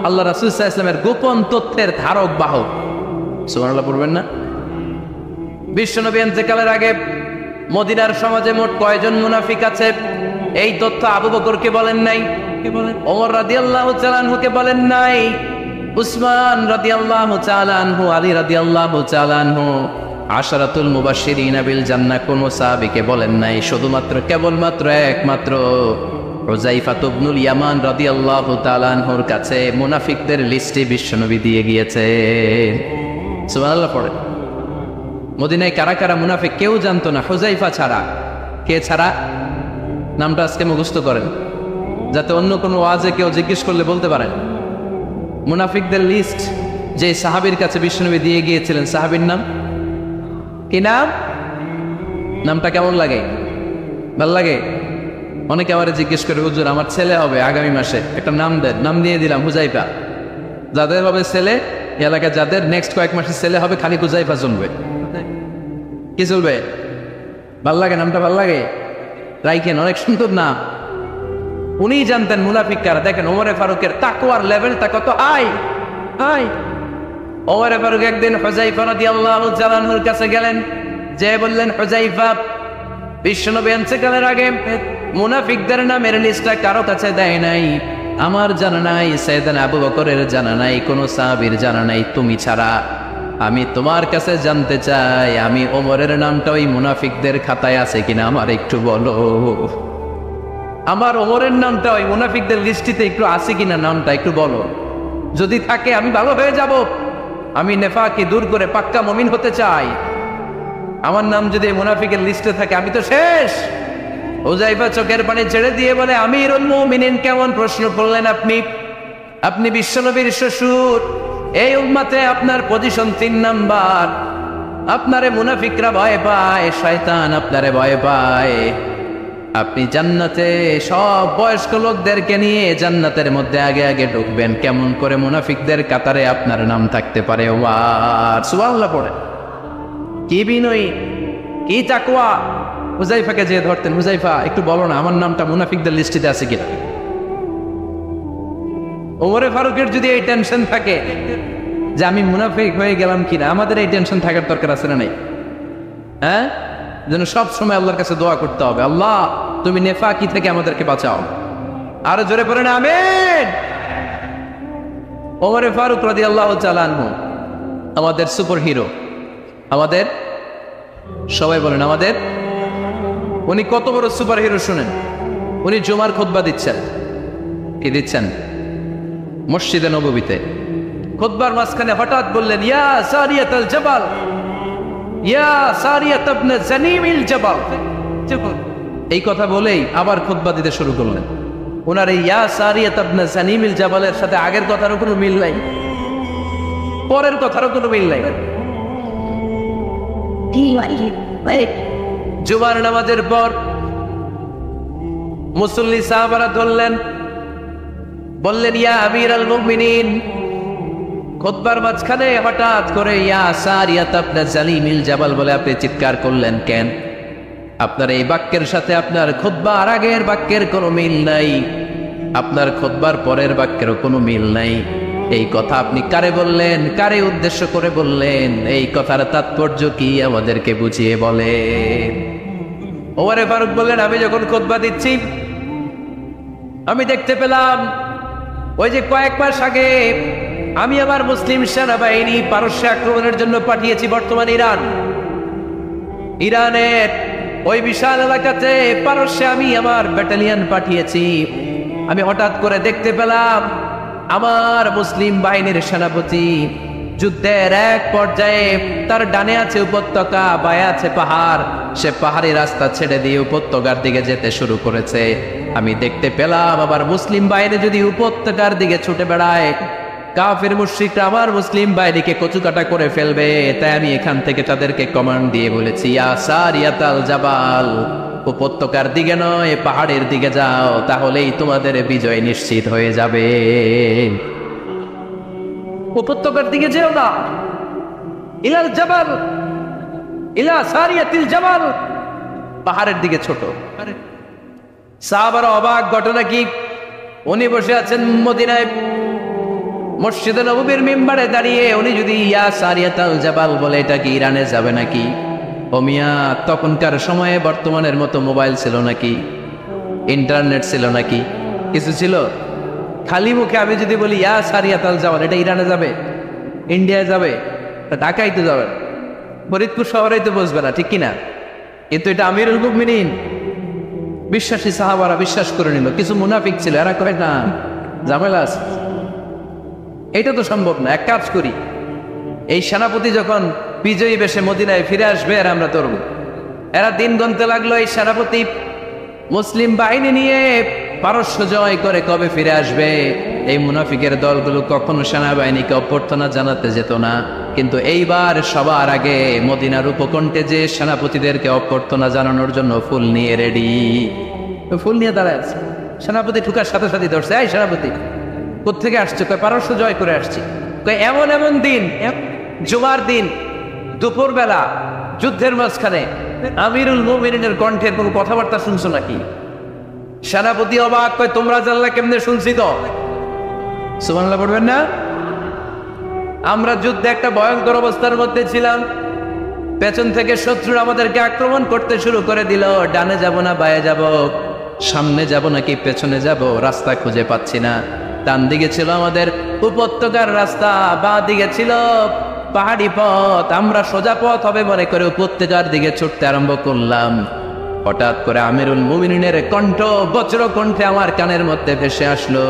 আল্লাহ রাসূল সাল্লাল্লাহু আলাইহি ওয়াসাল্লামের গোপন তথ্যের ধারক বাহক। সুবহানাল্লাহ পড়বেন না? বিশ্বনবী ইন্তেকালের আগে মদিনার সমাজে মোট কয়জন মুনাফিক আছে এই তথ্য আবু বকরকে বলেন নাই, ওমর রাদিয়াল্লাহু তাআলা আনহুকে বলেন নাই, উসমান রাদিয়াল্লাহু তাআলা আনহু, আলী রাদিয়াল্লাহু তাআলা আনহু, আশরাতুল মুবাশশিরিনা বিল জান্নাহ কোন সাহাবীকে বলেন নাই। শুধুমাত্র কেবলমাত্র একমাত্র হুযায়ফা ইবনুল ইয়ামান রাদিয়াল্লাহু তাআলা আনহুর কাছে মুনাফিকদের লিস্টে বিশ্বনবী দিয়ে গিয়েছেন। সুবহানাল্লাহ পড়ে। মদিনায় কারা কারা মুনাফিক কেউ জানতো না হুযায়ফা ছাড়া। কে ছাড়া? নামটা আজকে মুখস্থ করেন, যাতে অন্য কোনো ওয়াজে কেউ জিজ্ঞেস করলে বলতে পারেন। মুনাফিকদের লিস্ট যে সাহাবীর কাছে বিশ্বনবী দিয়ে গিয়েছিলেন, সাহাবীর নাম কি? নাম? নামটা কেমন লাগে? ভাল লাগে? অনেকে আমারে জিজ্ঞেস করে, হুজুর আমার ছেলে হবে আগামী মাসে, একটা নাম দেন। নাম দিয়ে দিলাম হুযায়ফা। যাদের হবে ছেলে, এলাকায় যাদের নেক্সট কয়েক মাসে ছেলে হবে, খালি হুযায়ফা চলবে। কি চলবে? ভাল লাগে? নামটা ভাল লাগে? রাইখেন, অনেক সুন্দর নাম। উনি জানতেন মুনাফিক কারা। দেখেন ওমর ফারুকের তাকওয়ার লেভেলটা কত হাই হাই। ওমর ফারুক একদিন হুযায়ফা রাদিয়াল্লাহু তাআলা আনহুর কাছে গেলেন, যে বললেন, হুযায়ফা, বিশ্বনবী ইন্তেকালের আগে মুনাফিকদের নামের লিস্টটা কারো কাছে দেয় নাই, আমার জানা নাই, সাইয়েদনা আবু বকরের জানা নাই, কোন সাহাবীর জানা নাই তুমি ছাড়া। আমি তোমার কাছে জানতে চাই, আমি ওমরের নামটা ওই মুনাফিকদের খাতায় আছে কিনা আমার একটু বলো। আমার ওমরের নামটা ওই মুনাফিকদের লিস্টিতে একটু আছে কিনা, নামটা একটু বলো। যদি থাকে আমি ভালো হয়ে যাব। আমি নেফাকি দূর করে পাক্কা মুমিন হতে চাই। আমার নাম যদি মুনাফিকের লিস্টে থাকে আমি তো শেষ। হুযায়ফা চোখের পানি ছেড়ে দিয়ে বলে, আমিরুল মুমিনিন, কেমন প্রশ্ন করলেন আপনি? আপনি বিশ্বনবীর শ্বশুর। এই উম্মতে আপনার পজিশন 3 নাম্বার। আপনারে মুনাফিকরা ভয় পায়, শয়তান আপনারে ভয় পায়। আপনি জান্নাতে সব বয়স্ক লোকদেরকে নিয়ে জান্নাতের মধ্যে আগে আগে ঢুকবেন, কেমন করে মুনাফিকদের কাতারে আপনার নাম থাকতে পারে? ওয়ার সুবহানাল্লাহ পড়ে। কি বিনয়ী, কি তাকওয়া। হুযায়ফাকে যে ধরতেন, হুযায়ফা একটু বলো না আমার নামটা মুনাফিকদের লিস্টিতে আছে কিনা। ওমরে ফারুকের যদি এই টেনশন থাকে যে আমি মুনাফিক হয়ে গেলাম কিনা, আমাদের এই টেনশন থাকার দরকার আছে না নাই? হ্যাঁ, যেন সব সময় আল্লাহর কাছে দোয়া করতে হবে, আল্লাহ তুমি নেফাকি থেকে আমাদেরকে বাঁচাও। আরো জোরে পড়েন আমিন। ওমরে ফারুক রাদিয়াল্লাহু তাআলা আনহু আমাদের সুপার হিরো, আমাদের সবাই বলেন আমাদের। উনি কত বড় সুপার হিরো শুনেন। উনি জুমার খুতবা দিচ্ছেন। কি দিচ্ছেন? মসজিদে নববীতে। খুতবার মাঝখানে হঠাৎ বললেন, ইয়া সারিয়াতুল জাবাল, ইয়া সারিয়াত ইবনে জানিমিল জাবাল। এই কথা বলেই আবার খুতবা দিতে শুরু করলেন। ওনার এই ইয়া সারিয়াত ইবনে জানিমিল জাবালের সাথে আগের কথারও কোনো মিল নাই, পরের কথারও কোনো মিল নাই। জুমার নামাজের পর মুসল্লি সাহাবারা ধরলেন, বললেন, ইয়া আমিরুল মুমিনিন। খুতবার মাঝখানে হঠাৎ করে ইয়া সারিয়াত ইবনে জানিমিল জাবাল বলে আপনি চিৎকার করলেন কেন? আপনার এই বাক্যের সাথে আপনার খুতবার আগের বাক্যের কোনো মিল নাই, আপনার খুতবার পরের বাক্যেরও কোনো মিল নাই। এই কথা আপনি কারে বললেন? কারে উদ্দেশ্য করে বললেন? এই কথার তাৎপর্য কি আমাদেরকে বুঝিয়ে বলেন। ওমরে ফারুক বললেন, আমি যখন খুতবা দিচ্ছি আমি দেখতে পেলাম ওই যে কয়েক মাস আগে আমি আমার মুসলিম সেনাবাহিনী পারস্যে আক্রমণের জন্য পাঠিয়েছি বর্তমান ইরান। ইরানের ওই বিশাল এলাকাতে পারস্যে আমি আমার ব্যাটালিয়ন পাঠিয়েছি। আমি হঠাৎ করে দেখতে পেলাম আমার মুসলিম বাহিনীর সেনাপতি যুদ্ধের এক পর্যায়ে তার ডানে আছে উপত্যকা, বায়ে আছে পাহাড়। সে পাহাড়ি রাস্তা ছেড়ে দিয়ে উপত্যকার দিকে যেতে শুরু করেছে। আমি দেখতে পেলাম আবার মুসলিম বাহিনী যদি উপত্যকার দিকে ছুটে বেড়ায়, কাফির মুশরিকরা আমার মুসলিম বাহিনীকে কচুকাটা করে ফেলবে। তাই আমি এখান থেকে তাদেরকে কমান্ড দিয়ে বলেছি, ইয়া সারিয়াতাল জাবাল, উপত্যকার দিকে নয় পাহাড়ের দিকে যাও, তাহলেই তোমাদের বিজয় নিশ্চিত হয়ে যাবে। উপত্যকার দিকে যেও না, ইলাল জাবাল, ইলা সারিয়াতিল জাবাল, পাহাড়ের দিকে ছোট। সাহাবারা অবাক, ঘটনা কি? উনি বসে আছেন মদিনায় মসজিদে নববীর মিম্বারে দাঁড়িয়ে, উনি যদি ইয়া সারিয়াতাল জাবাল বলে, এটা কি ইরানে যাবে নাকি? ও মিয়া, তখনকার সময়ে বর্তমানের মতো মোবাইল ছিল নাকি? ইন্টারনেট ছিল নাকি? কিছু ছিল? খালি মুখে আমি যদি বলি ইয়া সারিয়াতাল জাবাল, এটা ইরানে যাবে, ইন্ডিয়ায় যাবে, ঢাকায় তো যাবে, ফরিদপুর শহরেই তো বসবে না, ঠিক কিনা? কিন্তু এটা আমিরুল মুমিনিন, বিশ্বাসী সাহাবারা বিশ্বাস করে নিল। কিছু মুনাফিক ছিল, এরা কয় না, ঝামেলা আছে, এটা তো সম্ভব না। এক কাজ করি, এই সেনাপতি যখন বিজয়ী বেশে মদিনায় ফিরে আসবে আর আমরা তরব। এরা দিন গুনতে লাগলো, এই সেনাপতি মুসলিম বাহিনী নিয়ে পারস্য জয় করে কবে ফিরে আসবে। এই মুনাফিকের দলগুলো কখনো সেনাবাহিনীকে অভ্যর্থনা জানাতে যেত না, কিন্তু এইবার সবার আগে মদিনার উপকণ্ঠে যে সেনাপতিদেরকে অভ্যর্থনা জানানোর জন্য ফুল নিয়ে রেডি, ফুল নিয়ে দাঁড়ায় আছে। সেনাপতি ঠুকার সাথে সাথে ধরছে, এই সেনাপতি কোত্থেকে আসছে? কয় পারস্য জয় করে আসছি। কয় এমন এমন দিন, জুমার দিন দুপুর বেলা যুদ্ধের মাঝখানে আমিরুল মুমিনিনের কণ্ঠের কোনো কথাবার্তা শুনছো নাকি? সেনাপতি অবাক, কয় তোমরা জানলা কেমনে? শুনছি তো। সুবহানাল্লাহ পড়বেন না? আমরা যুদ্ধে একটা ভয়ঙ্কর অবস্থার মধ্যে ছিলাম, পেছন থেকে শত্রুরা আমাদেরকে আক্রমণ করতে শুরু করে দিল। ডানে যাব না বায়ে যাব, সামনে যাব নাকি পেছনে যাব, রাস্তা খুঁজে পাচ্ছি না। ডান দিকে ছিল আমাদের উপত্যকার রাস্তা, বাঁ দিকে ছিল পাহাড়ি পথ। আমরা সোজা পথ হবে মনে করে উপত্যকার দিকে ছুটতে আরম্ভ করলাম। হঠাৎ করে আমিরুল মুমিনিনের কণ্ঠ বজ্র কণ্ঠে আমার কানের মধ্যে ভেসে আসলো।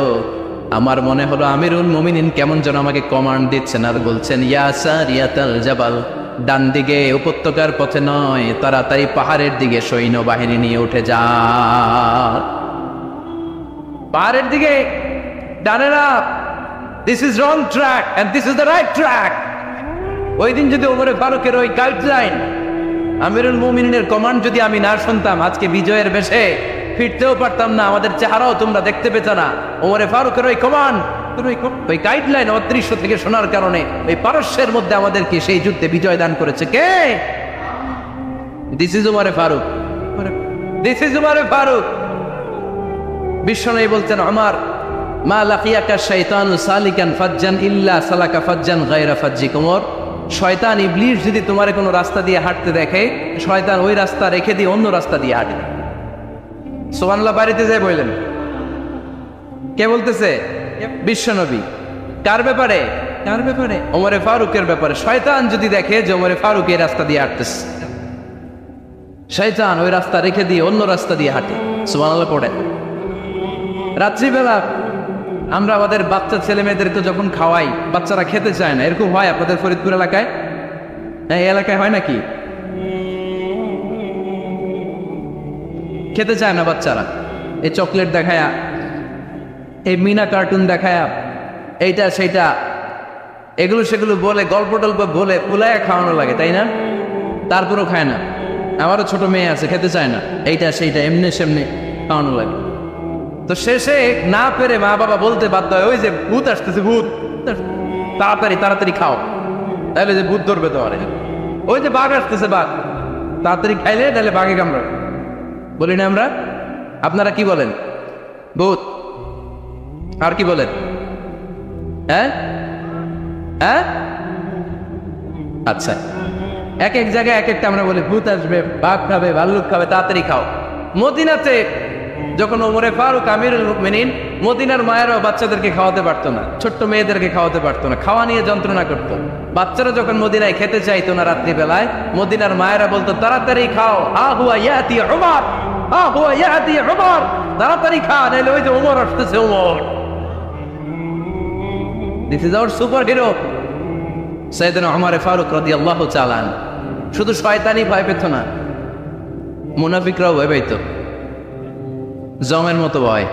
আমার মনে হলো আমিরুল মুমিনিন কেমন যেন আমাকে কমান্ড দিচ্ছেন আর বলছেন, ইয়া সারিয়াতাল জাবাল, ডান দিকে উপত্যকার পথে নয়, তাড়াতাড়ি পাহাড়ের দিকে সৈন্যবাহিনী নিয়ে উঠে যা। পাহাড়ের দিকে, ডানে না, this is wrong track and this is the right track. ওই দিন যদি ওমরে ফারুকের ওই গাইডলাইন, আমিরুল মুমিনিনের কমান্ড যদি আমি না শুনতাম, আজকে বিজয়ের বেশে ফিরতেও পারতাম না, আমাদের চেহারাও তোমরা দেখতে পেত না। ওমরে ফারুকের ওই কমান্ড, ওই গাইডলাইন অদৃশ্য থেকে শোনার কারণে ওই পারস্যের মধ্যে আমাদেরকে সেই যুদ্ধে বিজয় দান করেছে কে? দিস ইজ উমরে ফারুক, দিস ইজ উমরে ফারুক। বিশ্বনবী বলতেন, আমার মা লাকিয়াকা শাইতানু সালিকান ফাজ্জান ইল্লা সালাকা ফাজ্জান গায়রা ফাজ্জিক। ওমর, শয়তান ইবলিস যদি তোমার কোনো রাস্তা দিয়ে হাঁটতে দেখে, শয়তান ওই রাস্তা রেখে দিয়ে অন্য রাস্তা দিয়ে হাঁটে। সুবহানাল্লাহ। বাড়িতে যাই বললেন, কে বলতেছে? বিশ্বনবী। কার ব্যাপারে? কার ব্যাপারে? ওমরে ফারুকের ব্যাপারে। শয়তান যদি দেখে যে ওমরে ফারুক এই রাস্তা দিয়ে হাঁটতেছে, শয়তান ওই রাস্তা রেখে দিয়ে অন্য রাস্তা দিয়ে হাঁটে। সুবহানাল্লাহ পড়ে। রাত্রিবেলা আমরা আমাদের বাচ্চা ছেলে মেয়েদেরকে যখন খাওয়াই, বাচ্চারা খেতে চায় না, এরকম হয় আপনাদের ফরিদপুর এলাকায়? হ্যাঁ, এই এলাকায় হয় নাকি? খেতে চায় না বাচ্চারা, এই চকলেট দেখায়া, এই মিনা কার্টুন দেখায়া, এইটা সেইটা এগুলো সেগুলো বলে, গল্প টল্প বলে ফুলায় খাওয়ানো লাগে, তাই না? তারপরেও খায় না। আমারও ছোট মেয়ে আছে, খেতে চায় না, এইটা সেইটা এমনি সেমনি খাওয়ানো লাগে। তো শেষে না পেরে মা বাবা বলতে বাধ্য হয়, ওই যে ভূত আসতেছে, ভূত, তাড়াতাড়ি তাড়াতাড়ি খাও, তাহলে যে ভূত ধরবে তো। আরে ওই যে বাঘ আসতেছে, বাঘ, তাড়াতাড়ি খাইলে তাহলে বাঘে কামড়াবে। বলি না আমরা? আপনারা কি বলেন? ভূত। আর কি বলেন? হ্যাঁ হ্যাঁ, আচ্ছা, এক এক জায়গায় এক একটা আমরা বলি, ভূত আসবে, বাঘ খাবে, ভাল্লুক খাবে, তাড়াতাড়ি খাও। মদিনাতে যখন ওমরে ফারুক আমিরুল মুমিনিন, মদিনার মায়েরাও বাচ্চাদেরকে খাওয়াতে পারতো না, ছোট্ট মেয়েদেরকে খাওয়াতে পারতো না, খাওয়া নিয়ে যন্ত্রণা করতো। বাচ্চারা যখন মদিনায় খেতে চাইতো না রাত্রিবেলায়, মদিনার মায়েরা বলতো, তাড়াতাড়ি খাও, হা হুয়া ইয়াতি উমর, হা হুয়া ইয়াতি উমর, তাড়াতাড়ি খা, নাইলে ওই যে উমর আসতেছে, Umar. This is our superhero. সাইয়েদনা ওমর ফারুক রাদিয়াল্লাহু তাআলা শুধু শয়তানি ভয় পেত না, মুনাফিকরাও ভয় পেত, জমের মতো ভয়।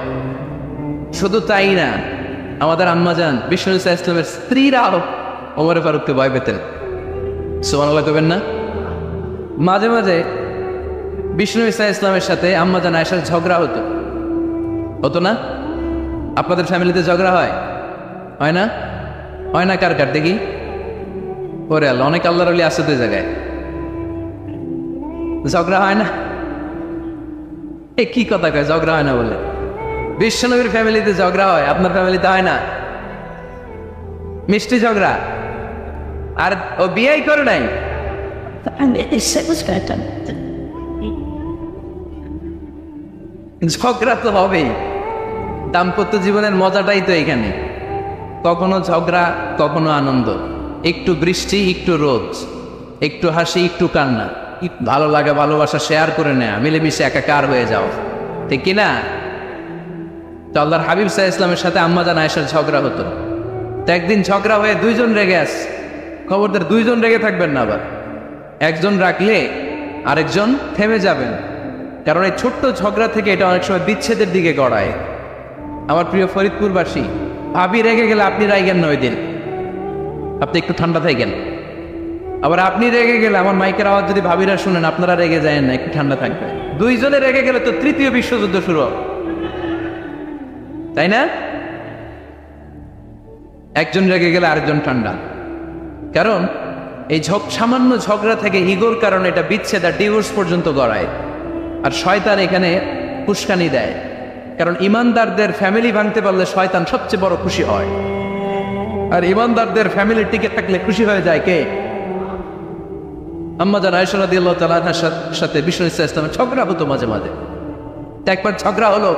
শুধু তাই না, আমাদের আম্মাজান বিষ্ণু ইসলামের স্ত্রীরাও ওমর ফারুককে ভয় পেতেন। সুবহানাল্লাহ কইবেন না? মাঝে মাঝে বিষ্ণু ইসলামের সাথে আম্মাজান আয়েশার ঝগড়া হতো, হতো না? আপনাদের ফ্যামিলিতে ঝগড়া হয়? হয় না? হয় না? কার কার দেখি? ওরে আল্লাহ, অনেক আল্লাহর ওলি আছে তো জায়গায়, ঝগড়া হয় না? এ কি কথা কয় ঝগড়া হয় না বলে? বিশ্বনবীর ফ্যামিলিতে ঝগড়া হয়, আপনার ফ্যামিলিতে হয় না? মিষ্টি ঝগড়া। আর ও বিয়েই করে নাই, ঝগড়া তো হবেই। দাম্পত্য জীবনের মজাটাই তো এখানে, কখনো ঝগড়া কখনো আনন্দ, একটু বৃষ্টি একটু রোদ, একটু হাসি একটু কান্না, ভালো লাগে ভালোবাসা শেয়ার করে নেয়া, মিলেমিশে একাকার হয়ে যাও, ঠিক কিনা? তো আল্লাহর হাবিব সাল্লাল্লাহু আলাইহি ওয়াসাল্লামের সাথে আম্মাজান আয়েশার ঝগড়া হতো। তো একদিন ঝগড়া হয়ে দুইজন রেগে আস, খবরদার দুইজন রেগে থাকবেন না, আবার একজন রাখলে আরেকজন থেমে যাবেন, কারণ এই ছোট্ট ঝগড়া থেকে এটা অনেক সময় বিচ্ছেদের দিকে গড়ায়। আমার প্রিয় ফরিদপুরবাসী, ভাবি রেগে গেলে আপনি রাইগেন না, ওই দিন আপনি একটু ঠান্ডা থাকেন। আবার আপনি রেগে গেলে, আমার মাইকের আওয়াজ যদি ভাবিরা শুনেন, আপনারা রেগে যায় না, একটু ঠান্ডা থাকবে। দুইজনে রেগে গেলে তো তৃতীয় বিশ্বযুদ্ধ শুরু হবে, তাই না? একজন রেগে গেলে আরেকজন ঠান্ডা, কারণ এই সামান্য ঝগড়া থেকে ইগোর কারণে এটা বিচ্ছেদ আর ডিভোর্স পর্যন্ত গড়ায়। আর শয়তান এখানে উস্কানি দেয়, কারণ ইমানদারদের ফ্যামিলি ভাঙতে পারলে শয়তান সবচেয়ে বড় খুশি হয়, আর ইমানদারদের ফ্যামিলি টিকে থাকলে খুশি হয়ে যায় কে? আম্মাজান আয়েশা রাদিয়াল্লাহু তাআলা আনহার সাথে বিষ্ণু ইসলামের ঝগড়া হতো মাঝে মাঝে। একবার ঝগড়া হলো,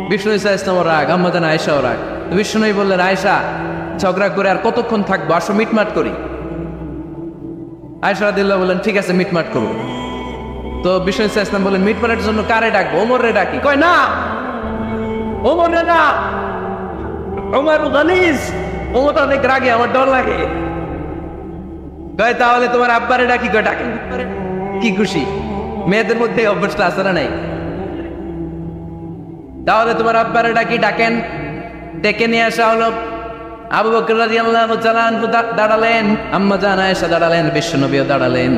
বিষ্ণু ইসলাম রাগ, আম্মাজান আয়েশাও রাগ। বিষ্ণু বললেন, আয়েশা ঝগড়া করে আর কতক্ষণ থাকবো, আসো মিটমাট করি। আয়েশা রাদিয়াল্লাহু বললেন, ঠিক আছে মিটমাট করবো। তো বিষ্ণু ইসলাম বললেন, মিটমাটের জন্য কারে ডাকবো? ওমর রে ডাকি। কয় না, ওমর রে না, ওমর গালিজ, ওমর অনেক রাগে, আমার ডর লাগে। কয় তাহলে তোমার আব্বারে ডাকি। কয় ডাকেন। কি খুশি, মেয়েদের মধ্যে অভ্যাসটা আছে না নাই? তাহলে তোমার আব্বারে ডাকি, ডাকেন। ডেকে নিয়ে আসা হলো। আবু বকর রাদিয়াল্লাহু তাআলা আনহু দাঁড়ালেন, আম্মাজান আয়েশা দাঁড়ালেন, বিশ্বনবীও দাঁড়ালেন।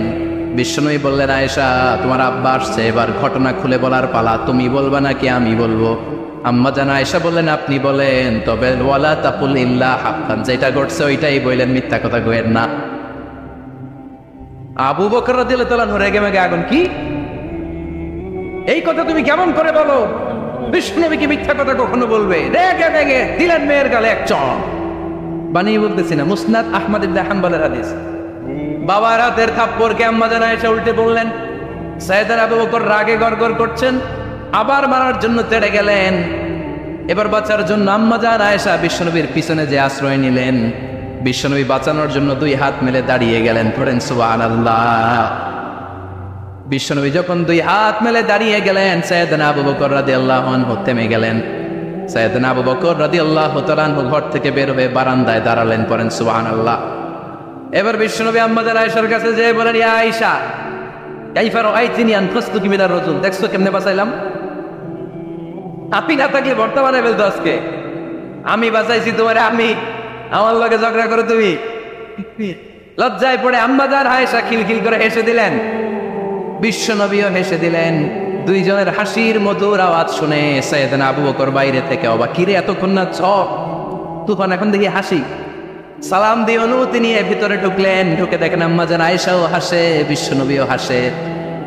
বিশ্বনবী বললেন, আয়েশা তোমার আব্বা আসছে, এবার ঘটনা খুলে বলার পালা, তুমি বলবা নাকি আমি বলবো? আম্মাজান আয়েশা বললেন, আপনি বলেন, তবে ওয়ালা তাকুল ইল্লা হাক্কান, যেটা ঘটছে ওইটাই বললেন, মিথ্যা কথা কইেন না। আবু বকর রাদিয়াল্লাহু তাআলা রেগে মেগে আগুন, কি এই কথা তুমি কেমন করে বলো? বিশ্বনবী কি মিথ্যা কথা কখনো বলবে? রেগে মেগে দিলেন মেয়ের গালে এক চড়। বানিয়ে বলতেছি না, মুসনাদ আহমদ ইবনে হাম্বলের হাদিস। বাবার হাতের থাপ্পড়কে আম্মাজান আয়েশা উল্টে বললেন। সাইয়েদনা আবু বকর রাগে গড়গড় করছেন, আবার মারার জন্য তেড়ে গেলেন। এবার বাঁচার জন্য আম্মাজান আয়েশা বিশ্বনবীর পিছনে যে আশ্রয় নিলেন, বিশ্বনবী বাঁচানোর জন্য দুই হাত মেলে দাঁড়িয়ে গেলেন। পড়েন সুবহানাল্লাহ। বিশ্বনবী যখন দুই হাত মেলে দাঁড়িয়ে গেলেন, সাইয়েদনা আবু বকর রাদিয়াল্লাহু আনহু থেমে গেলেন। সাইয়েদনা আবু বকর রাদিয়াল্লাহু তাআলা আনহু ঘর থেকে বের হয়ে বারান্দায় দাঁড়ালেন। পড়েন সুবহানাল্লাহ। এবার বিশ্বনবী আম্মাজান আয়েশার কাছে যেয়ে বলেন, ইয়া আয়েশা কাইফা রাআইতিনি আনকাসতুকি মিনার রাজুল, দেখছো কেমনে বাঁচাইলাম? আপনি না থাকলে বর্তমানে বলতো আজকে আমি বাঁচাইছি তোমারে, আমি আমার লগে ঝগড়া করে তুমি। লজ্জায় পড়ে আম্মাজান আয়েশা খিলখিল করে হেসে দিলেন, বিশ্বনবীও হেসে দিলেন। দুইজনের হাসির মধুর আওয়াজ শুনে সাইয়েদনা আবু বকর বাইরে থেকে অবাক, কিরে এতক্ষণ না চপ তুফান, এখন দেখি হাসি। সালাম দিয়ে অনুমতি নিয়ে ভিতরে ঢুকলেন। ঢুকে দেখেন আম্মাজান আয়েশাও হাসে, বিশ্বনবীও হাসে।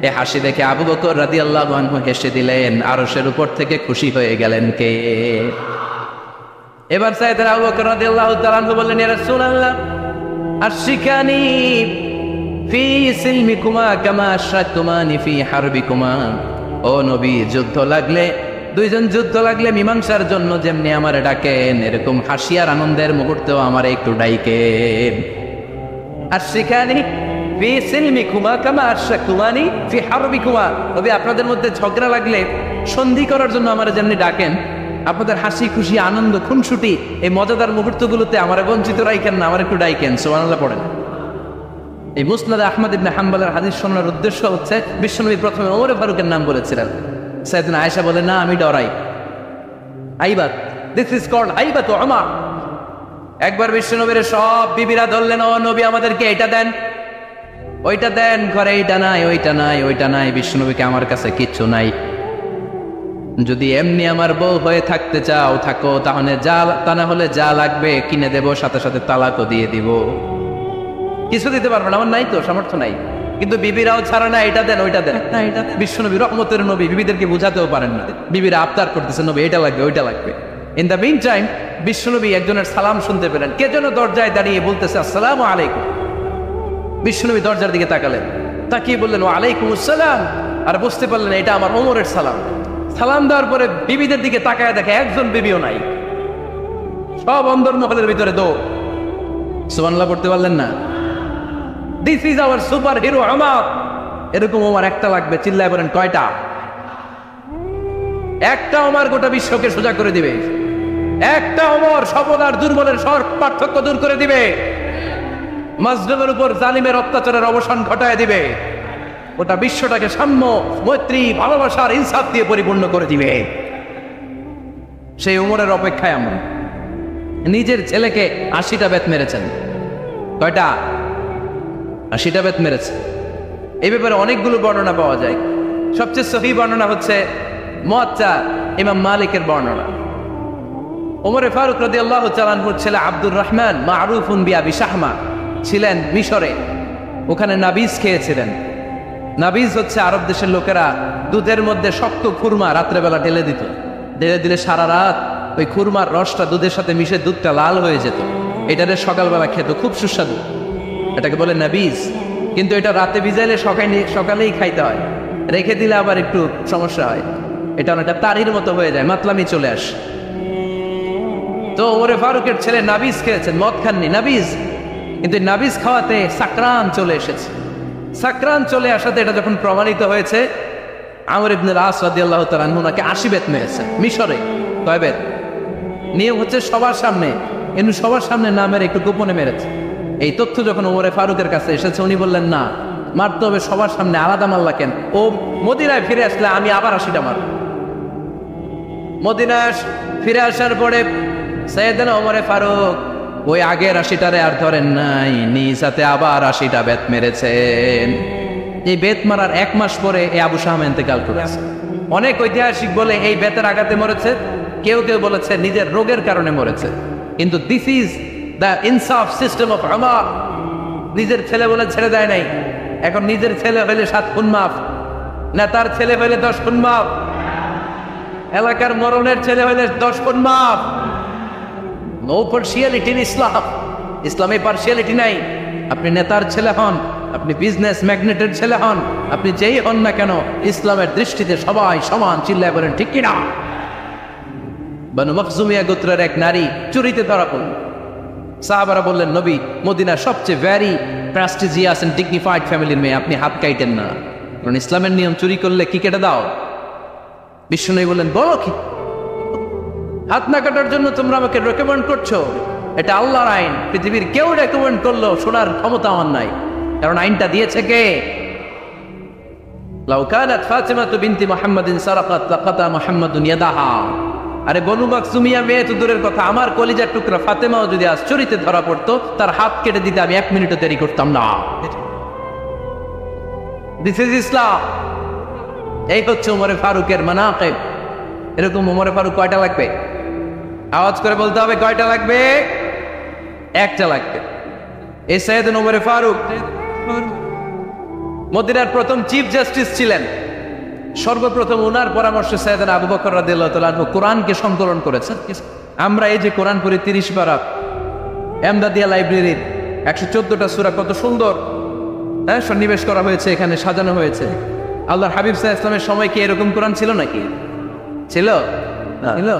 এ হাসি দেখে আবু বকর রাদিয়াল্লাহু আনহু হেসে দিলেন। আরশের উপর থেকে খুশি হয়ে গেলেন কে? এবার সাইয়েদনা আবু বকর রাদিয়াল্লাহু তাআলা আনহু বললেন, ইয়া রাসূলুল্লাহ আশিকানি ফি সিলমিকুমা কামা আশরাতুমানি ফি হারবিকুমা। ও নবী, যুদ্ধ লাগলে, দুইজন যুদ্ধ লাগলে মীমাংসার জন্য যেমনি আমারে ডাকেন, এরকম হাসি আর আনন্দের মুহূর্তেও আমারে একটু ডাইকেন। আশিকানি ফি সিলমিকুমা কামা আশরাতুমানি ফি হারবিকুমা। নবী, আপনাদের মধ্যে ঝগড়া লাগলে সন্ধি করার জন্য আমারে যেমনি ডাকেন, আপনাদের হাসি খুশি আনন্দ খুনসুটি এই মজাদার মুহূর্তগুলোতে আমার বঞ্চিত রাইকেন না, আমার একটু ডাইকেন। সুবহানাল্লাহ পড়েন। এই মুসনাদ আহমদ ইবনে হাম্বলের হাদিস শোনার উদ্দেশ্য হচ্ছে বিশ্বনবী প্রথমে ওমর ফারুকের নাম বলেছিলেন। সাইয়েদনা আয়েশা বলে না, আমি ডরাই। আইবাত, দিস ইজ কল্ড আইবাত ওমর। একবার বিশ্বনবীর সব বিবিরা ধরলেন, ও নবী আমাদেরকে এটা দেন ওইটা দেন, ঘরে এইটা নাই ওইটা নাই ওইটা নাই। বিশ্বনবীকে আমার কাছে কিচ্ছু নাই, যদি এমনি আমার বউ হয়ে থাকতে চাও থাকো, তাহলে যা তা না হলে যা লাগবে কিনে দেব, সাথে সাথে তালাকও দিয়ে দিব। কিছু দিতে পারবো না, আমার নাই তো সামর্থ্য নাই। কিন্তু বিবিরাও ছাড়া না, এটা দেন ওইটা দেন না, এটা বিশ্বনবী রহমতের নবী, বিবিদেরকে বুঝাতেও পারেন না। বিবিরা আবদার করতেছে নবী এটা লাগবে ওইটা লাগবে। ইন দ্য মিন টাইম বিশ্বনবী একজনের সালাম শুনতে পেলেন, কে যেন দরজায় দাঁড়িয়ে বলতেছে আসসালামু আলাইকুম। বিশ্বনবী দরজার দিকে তাকালেন, তাকিয়ে বললেন ওয়ালাইকুম আসসালাম, আর বুঝতে পারলেন এটা আমার ওমরের সালাম। সালাম দেওয়ার পরে বিবিদের দিকে তাকায় দেখে একজন বিবিও নাই, সব অন্দরমহলের ভিতরে দৌড়। সুবহানাল্লাহ পড়তে পারলেন না? This is our super hero Omar. এরকম ওমর একটা লাগবে, চিল্লায় বলেন কয়টা? একটা ওমর গোটা বিশ্বকে সোজা করে দিবে। একটা ওমর সবল আর দুর্বলের সব পার্থক্য দূর করে দিবে, মাজলুমের উপর জালিমের অত্যাচারের অবসান ঘটায় দিবে, গোটা বিশ্বটাকে সাম্য মৈত্রী ভালোবাসার ইনসাফ দিয়ে পরিপূর্ণ করে দিবে। সেই ওমরের অপেক্ষায় আমরা। নিজের ছেলেকে 80টা বেত মেরেছেন। কয়টা? 80টা বেত মেরেছে। এই ব্যাপারে অনেকগুলো বর্ণনা পাওয়া যায়। সবচেয়ে সহি বর্ণনা হচ্ছে মুয়াত্তা ইমাম মালিকের বর্ণনা। ওমরে ফারুক রাদিয়াল্লাহু তাআলা আনহুর ছেলে আব্দুর রহমান মারুফুন বিআবি শাহমা ছিলেন মিশরে, ওখানে নাবিজ খেয়েছিলেন। নাবিজ হচ্ছে আরব দেশের লোকেরা দুধের মধ্যে শক্ত খুরমা রাত্রেবেলা ঢেলে দিত, ঢেলে দিলে সারা রাত ওই খুরমার রসটা দুধের সাথে মিশে দুধটা লাল হয়ে যেত। এটারে সকালবেলা খেত, খুব সুস্বাদু, এটাকে বলে নাবিজ। কিন্তু এটা রাতে ভিজাইলে সকালেই খাইতে হয়, রেখে দিলে আবার একটু সমস্যা হয়, এটা অনেকটা তারির মতো হয়ে যায়, মাতলামি চলে আসে। তো ওমরে ফারুকের ছেলে নাবিজ খেয়েছেন, মদ খাননি, নাবিজ। কিন্তু নাবিজ খাওয়াতে সাকরান চলে এসেছে। সাকরান চলে আসাতে এটা যখন প্রমাণিত হয়েছে, আমর ইবনে আস রাদিয়াল্লাহু তাআলা আনহু নাকি 80 বেত মেরেছে মিশরে। কয় বেত? নিয়ম হচ্ছে সবার সামনে, কিন্তু সবার সামনে না মেরে একটু গোপনে মেরেছে। এই তথ্য যখন ওমরে ফারুকের কাছে এসেছে, উনি বললেন না, মারতে হবে সবার সামনে, আলাদা মারলা কেন? ও মদিনায় ফিরে আসলে আমি আবার 80টা মারব। মদিনায় ফিরে আসার পরে সাইয়েদনা ওমরে ফারুক ওই আগের 80টারে আর ধরেন নাই, নিজ হাতে আবার 80টা বেত মেরেছেন। এই বেত মারার 1 মাস পরে এই আবু শাহমা ইন্তেকাল করেছে। অনেক ঐতিহাসিক বলে এই বেতের আঘাতে মরেছে, কেউ কেউ বলেছে নিজের রোগের কারণে মরেছে। কিন্তু দিস ইজ দ্য ইনসাফ সিস্টেম অফ ওমর। নিজের ছেলে বলে ছেড়ে দেয় নাই। এখন নিজের ছেলে হইলে 7 খুন মাফ, নেতার ছেলে হইলে 10 খুন মাফ, এলাকার মরণের ছেলে হইলে 10 খুন মাফ। নো পার্সিয়ালিটি ইন ইসলাম। ইসলামে পার্সিয়ালিটি নাই। আপনি নেতার ছেলে হন, আপনি বিজনেস ম্যাগনেটের ছেলে হন, আপনি যেই হন না কেন, ইসলামের দৃষ্টিতে সবাই সমান। চিল্লায় বলেন ঠিক কিনা? বানু মখজুমিয়া গোত্রের এক নারী চুরিতে ধরা পড়ল। সাহাবারা বললেন নবী, মদিনার সবচেয়ে ভ্যারি প্রেস্টিজিয়াস এন্ড ডিগনিফাইড ফ্যামিলির মেয়ে, আপনি হাত কাইটেন না, কারণ ইসলামের নিয়ম চুরি করলে কি কেটে দাও? বিশ্বনবী বললেন বলো কি? হাত না কাটার জন্য তোমরা আমাকে রেকমেন্ড করছো? এটা আল্লাহর আইন, পৃথিবীর কেউ রেকমেন্ড করলো শোনার ক্ষমতা আমার নাই, কারণ আইনটা দিয়েছে কে? লাউ কানাত ফাতিমাতু বিনতি মুহাম্মাদিন সারাকাত লাকাতা মুহাম্মাদুন ইয়াদাহা। আরে বনু মাকসুমিয়া মেয়ে তো দূরের কথা, আমার কলিজার টুকরা ফাতেমাও যদি আজ চুরিতে ধরা পড়তো, তার হাত কেটে দিতে আমি 1 মিনিটও দেরি করতাম না। দিস ইজ ইসলাম। এই হচ্ছে ওমরে ফারুকের মানাকিব। এরকম ওমরে ফারুক কয়টা লাগবে? আওয়াজ করে বলতে হবে কয়টা লাগবে? একটা লাগবে। এই সাইয়েদনা ওমরে ফারুক মদিনার প্রথম চিফ জাস্টিস ছিলেন। সর্বপ্রথম ওনার পরামর্শে সাইয়েদনা আবু বকর রাদিয়াল্লাহু তাআলা আনহু কোরআনকে সংকলন করেছেন। আমরা এই যে কোরআন পড়ি 30 পারা, এমদাদিয়া লাইব্রেরির 114টা সূরা, কত সুন্দর সন্নিবেশ করা হয়েছে, এখানে সাজানো হয়েছে। আল্লাহর হাবিব সাল্লাল্লাহু আলাইহি ওয়াসাল্লামের সময় কি এরকম কোরআন ছিল নাকি? ছিল? ছিল।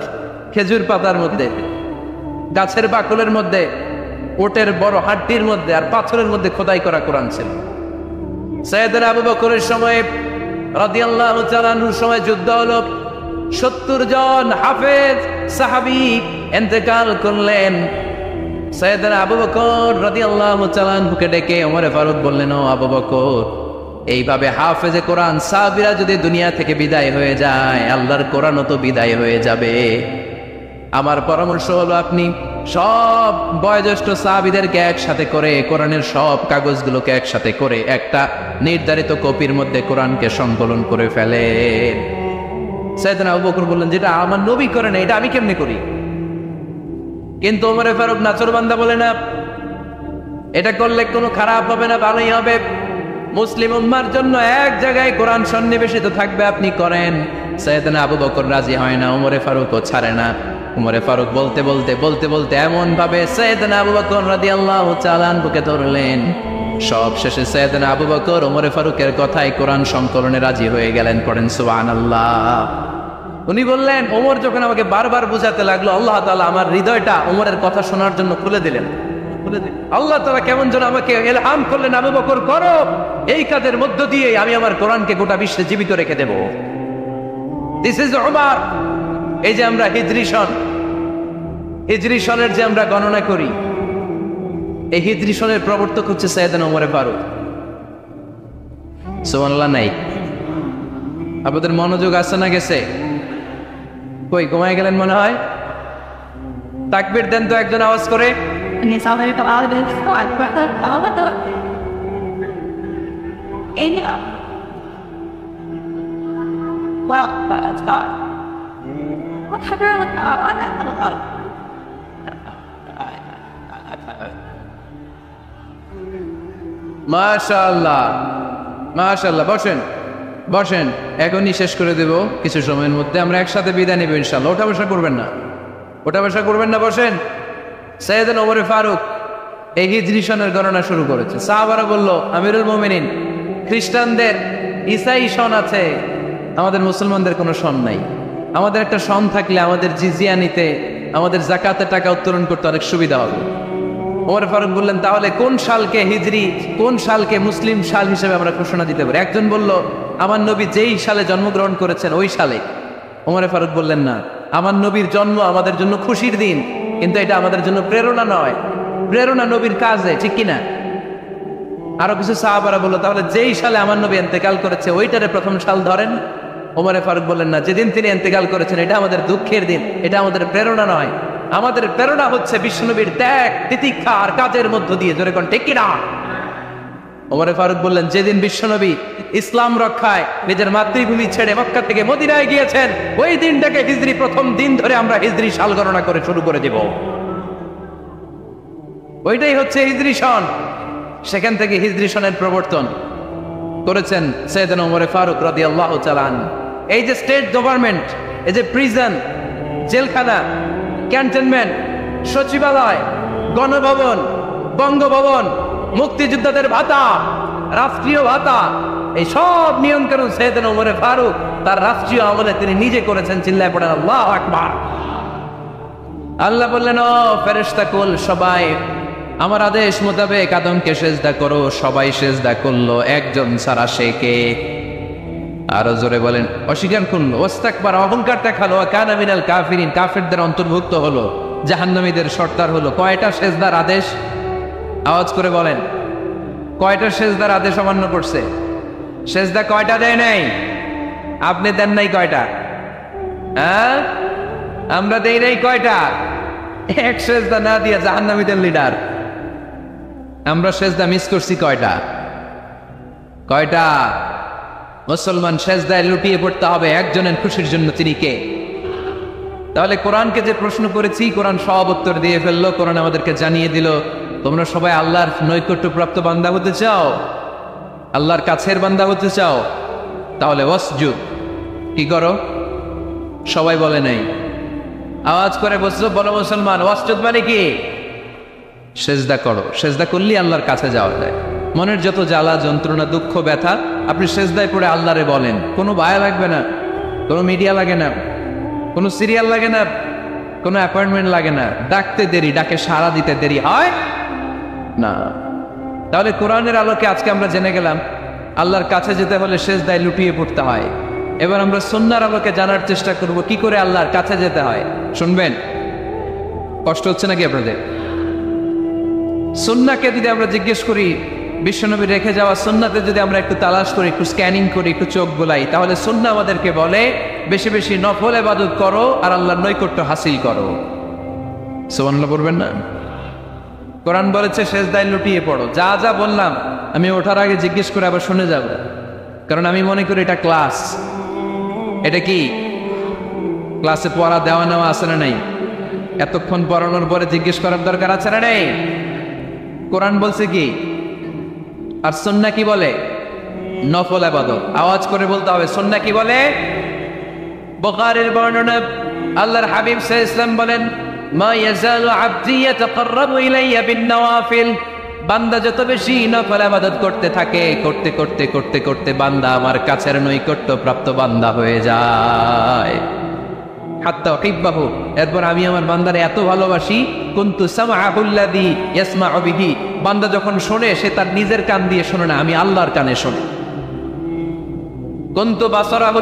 খেজুর পাতার মধ্যে, গাছের বাকলের মধ্যে, ওটের বড় হাড্ডির মধ্যে আর পাথরের মধ্যে খোদাই করা কোরআন ছিল। সাইয়েদনা আবু বকরের সময় রাদিয়াল্লাহু তাআলা আনহুর সময় যুদ্ধ হলো, 70 জন হাফেজ সাহাবী ইন্তেকাল করলেন। সাইয়েদনা আবু বকর রাদিয়াল্লাহু তাআলা আনহুকে ডেকে ওমর ফারুক বললেন, ও আবু বকর, এইভাবে হাফেজে কোরআন সাহাবীরা যদি দুনিয়া থেকে বিদায় হয়ে যায়, আল্লাহর কোরআনও তো বিদায় হয়ে যাবে। আমার পরামর্শ হলো আপনি সব বয়োজ্যেষ্ঠ সাহাবীদেরকে একসাথে করে কোরআনের সব কাগজগুলোকে একসাথে করে একটা নির্ধারিত কপির মধ্যে কোরআনকে সংকলন করে ফেলেন। সাইয়েদনা আবু বকর বললেন, যেটা আমার নবী করে না, এটা আমি কেমনে করি? কিন্তু ওমর ফারুক নাচরবান্দা বলে না, এটা করলে কোনো খারাপ হবে না, ভালোই হবে। মুসলিম উম্মার জন্য এক জায়গায় কোরআন সন্নিবেশিত থাকবে, আপনি করেন। সাইয়েদনা আবু বকর রাজি হয় না, ওমর ফারুকও ছাড়ে না। ওমর ফারুক বলতে বলতে এমন ভাবে সাইয়েদনা আবু বকর রাদিয়াল্লাহু তাআলা আনহুকে ধরলেন। সব শেষে সাইয়েদনা আবু বকর ওমর ফারুকের কথায় কোরআন সংকলনে রাজি হয়ে গেলেন। পড়েন সুবহানাল্লাহ। উনি বললেন, ওমর যখন আমাকে বারবার বুঝাতে লাগলো, আল্লাহ তাআলা আমার হৃদয়টা ওমরের কথা শোনার জন্য খুলে দিলেন। আল্লাহ তাআলা কেমন যেন আমাকে ইলহাম করলেন, আবু বকর করো, এই কাজের মধ্য দিয়ে আমি আমার কোরআনকে গোটা বিশ্বে জীবিত রেখে দেব। This is Umar. এই যে আমরা হিজরি সনের যে আমরা গণনা করি, এই হিজরি সনের প্রবর্তক হচ্ছে সাইয়েদনা ওমর ফারুক। সুবহানাল্লাহ। নাই আপনাদের মনোযোগ আছে না গেছে? কই ঘুমায় গেলেন মনে হয়? তাকবীর দেন তো একজন আওয়াজ করে। মাশাআল্লাহ মাশাআল্লাহ। বসেন বসেন, এখনই শেষ করে দেব কিছু সময়ের মধ্যে। আমরা একসাথে বিদায় নেব ইনশাআল্লাহ। ওঠা বসা করবেন না, ওঠা বসা করবেন না, বসেন। সাইয়েদনা ওমর ফারুক এই হিজরি সনের গণনা শুরু করেছে। সাহাবারা বলল, আমিরুল মুমিনিন, খ্রিস্টানদের ঈসাই সন আছে, আমাদের মুসলমানদের কোনো সন নাই। আমাদের একটা সন থাকলে আমাদের জিজিয়া নিতে, আমাদের যাকাতের টাকা উত্তোলন করতে অনেক সুবিধা হবে। ওমর ফারুক বললেন, তাহলে কোন সালকে হিজরি, কোন সালকে মুসলিম সাল হিসেবে আমরা ঘোষণা দিতে পারি? একজন বলল, আমার নবী যেই সালে জন্মগ্রহণ করেছেন ওই সালে। ওমর ফারুক বললেন, না, আমার নবীর জন্ম আমাদের জন্য খুশির দিন, কিন্তু এটা আমাদের জন্য প্রেরণা নয়। প্রেরণা নবীর কাজে, ঠিক কিনা? আরো কিছু সাহাবারা বলল, তাহলে যেই সালে আমার নবী ইন্তেকাল করেছে ওইটারে প্রথম সাল ধরেন। ওমর ফারুক বললেন, না, যেদিন তিনি ইন্তেকাল করেছেন এটা আমাদের দুঃখের দিন, এটা আমাদের প্রেরণা নয়। আমাদের প্রেরণা হচ্ছে বিশ্বনবীর ত্যাগ, তিতিক্ষা আর কাজের মধ্য দিয়ে। জোরে কোন ঠিক কিনা? ওমর ফারুক বললেন, যেদিন বিশ্বনবী ইসলাম রক্ষায় নিজের মাতৃভূমি ছেড়ে মক্কা থেকে মদিনায় গিয়েছেন, ওই দিনটাকে হিজরি প্রথম দিন ধরে আমরা হিজরি সাল গণনা করে শুরু করে দেব। ওইটাই হচ্ছে হিজরি সন। সেখান থেকে হিজরি সনের প্রবর্তন করেছেন সাইয়েদনা ওমর ফারুক রাদিয়াল্লাহু তাআলা আনহু। এই যে স্টেট গভর্নমেন্ট, এই যে প্রিজন, জেলখানা, ক্যান্টনমেন্ট, সচিবালয়, গণভবন, বঙ্গভবন, মুক্তিযোদ্ধাদের ভাতা, রাষ্ট্রীয় ভাতা, এই সব নিয়ম কানুন সাইয়েদনা ওমর ফারুক তার রাষ্ট্রীয় আমলে তিনি নিজে করেছেন। চিল্লায় পড়েন আল্লাহু আকবার। আল্লাহ বললেন, ও ফেরেশতা কুল, সবাই আমার আদেশ মোতাবেক আদমকে সেজদা করো। সবাই সেজদা করলো, একজন ছাড়া, সে কে? আরো জোরে বলেন। অস্বীকার করলো, ওয়াস্তাকবার, অহংকার দেখালো, কানা মিনাল কাফিরিন, কাফেরদের অন্তর্ভুক্ত হলো, জাহান্নামীদের সর্দার হলো। কয়টা সেজদার আদেশ? আওয়াজ করে বলেন, কয়টা সেজদার আদেশ অমান্য করছে? সেজদা কয়টা দেয় নাই? আপনি দেন নাই কয়টা? হ্যাঁ, আমরা দেই নাই কয়টা? এক সেজদা না দিয়া জাহান্নামীদের লিডার। আমরা সেজদা মিস করছি কয়টা? কয়টা? মুসলমান সেজদায় লুটিয়ে পড়তে হবে একজনের খুশির জন্য, তিনি কে? তাহলে কোরআনকে যে প্রশ্ন করেছি, কোরআন সব উত্তর দিয়ে ফেললো। কোরআন আমাদেরকে জানিয়ে দিল, তোমরা সবাই আল্লাহর নৈকট্যপ্রাপ্ত বান্দা হতে চাও, আল্লাহর কাছের বান্দা হতে চাও, তাহলে ওয়াসজুদ, কি করো? সবাই বলে নাই, আওয়াজ করে বলো মুসলমান, ওয়াসজুদ মানে কি? সেজদা করো। সেজদা করলেই আল্লাহর কাছে যাওয়া যায়। মনের যত জ্বালা, যন্ত্রণা, দুঃখ, ব্যথা আপনি সেজদায় পড়ে আল্লাহরে বলেন। কোনো বায়া লাগবে না, কোনো মিডিয়া লাগে না, কোনো সিরিয়াল লাগে না, কোনো অ্যাপয়েন্টমেন্ট লাগে না। ডাকতে দেরি, ডাকে সাড়া দিতে দেরি হয় না। তাহলে কোরআনের আলোকে আজকে আমরা জেনে গেলাম, আল্লাহর কাছে যেতে হলে সেজদায় লুটিয়ে পড়তে হয়। এবার আমরা সুন্নাহর আলোকে জানার চেষ্টা করব কি করে আল্লাহর কাছে যেতে হয়। শুনবেন, কষ্ট হচ্ছে নাকি আপনাদের? সুন্নাহকে যদি আমরা জিজ্ঞেস করি, বিশ্বনবী রেখে যাওয়া সুন্নাতে যদি আমরা একটু তালাশ করি, একটু স্ক্যানিং করি, একটু চোখ বোলাই, তাহলে সুন্নাহ আমাদেরকে বলে বেশি বেশি নফল ইবাদত করো আর আল্লাহর নৈকট্য হাসিল করো। সুবহানাল্লাহ পড়বেন না? কোরআন বলেছে সেজদায় লুটিয়ে পড়ো। যা যা বললাম আমি ওঠার আগে জিজ্ঞেস করে আবার শুনে যাব, কারণ আমি মনে করি এটা ক্লাস। এটা কি ক্লাসে পড়া দেওয়া নেওয়া আছে না নাই? এতক্ষণ পড়ানোর পরে জিজ্ঞেস করার দরকার আছে না নেই? কোরআন বলছে কি আর সুন্নাহ কি বলে? নফল ইবাদত। আওয়াজ করে বলতে হবে সুন্নাহ কি বলে। বুখারীর বর্ণনা, আল্লাহর হাবিব সাল্লাল্লাহু আলাইহি ওয়াসাল্লাম বলেন, মা ইয়াজালু আবদি ইয়াতাকাররাবু ইলাইয়া বিন-নওয়াফিল, বান্দা যত বেশি নফল ইবাদত করতে থাকে, করতে করতে করতে করতে বান্দা আমার কাছের নৈকট্য প্রাপ্ত বান্দা হয়ে যায়। হাত্তা উহিব্বাহু, এরপর আমি আমার বান্দারে এত ভালোবাসি, কুনতু সামআহুল্লাযী ইয়াসমাউ বিহি, বান্দা যখন শোনে সে তার নিজের কান দিয়ে শোনে না, আমি আল্লাহর কানে শোনে। কুনতু বাসারাহু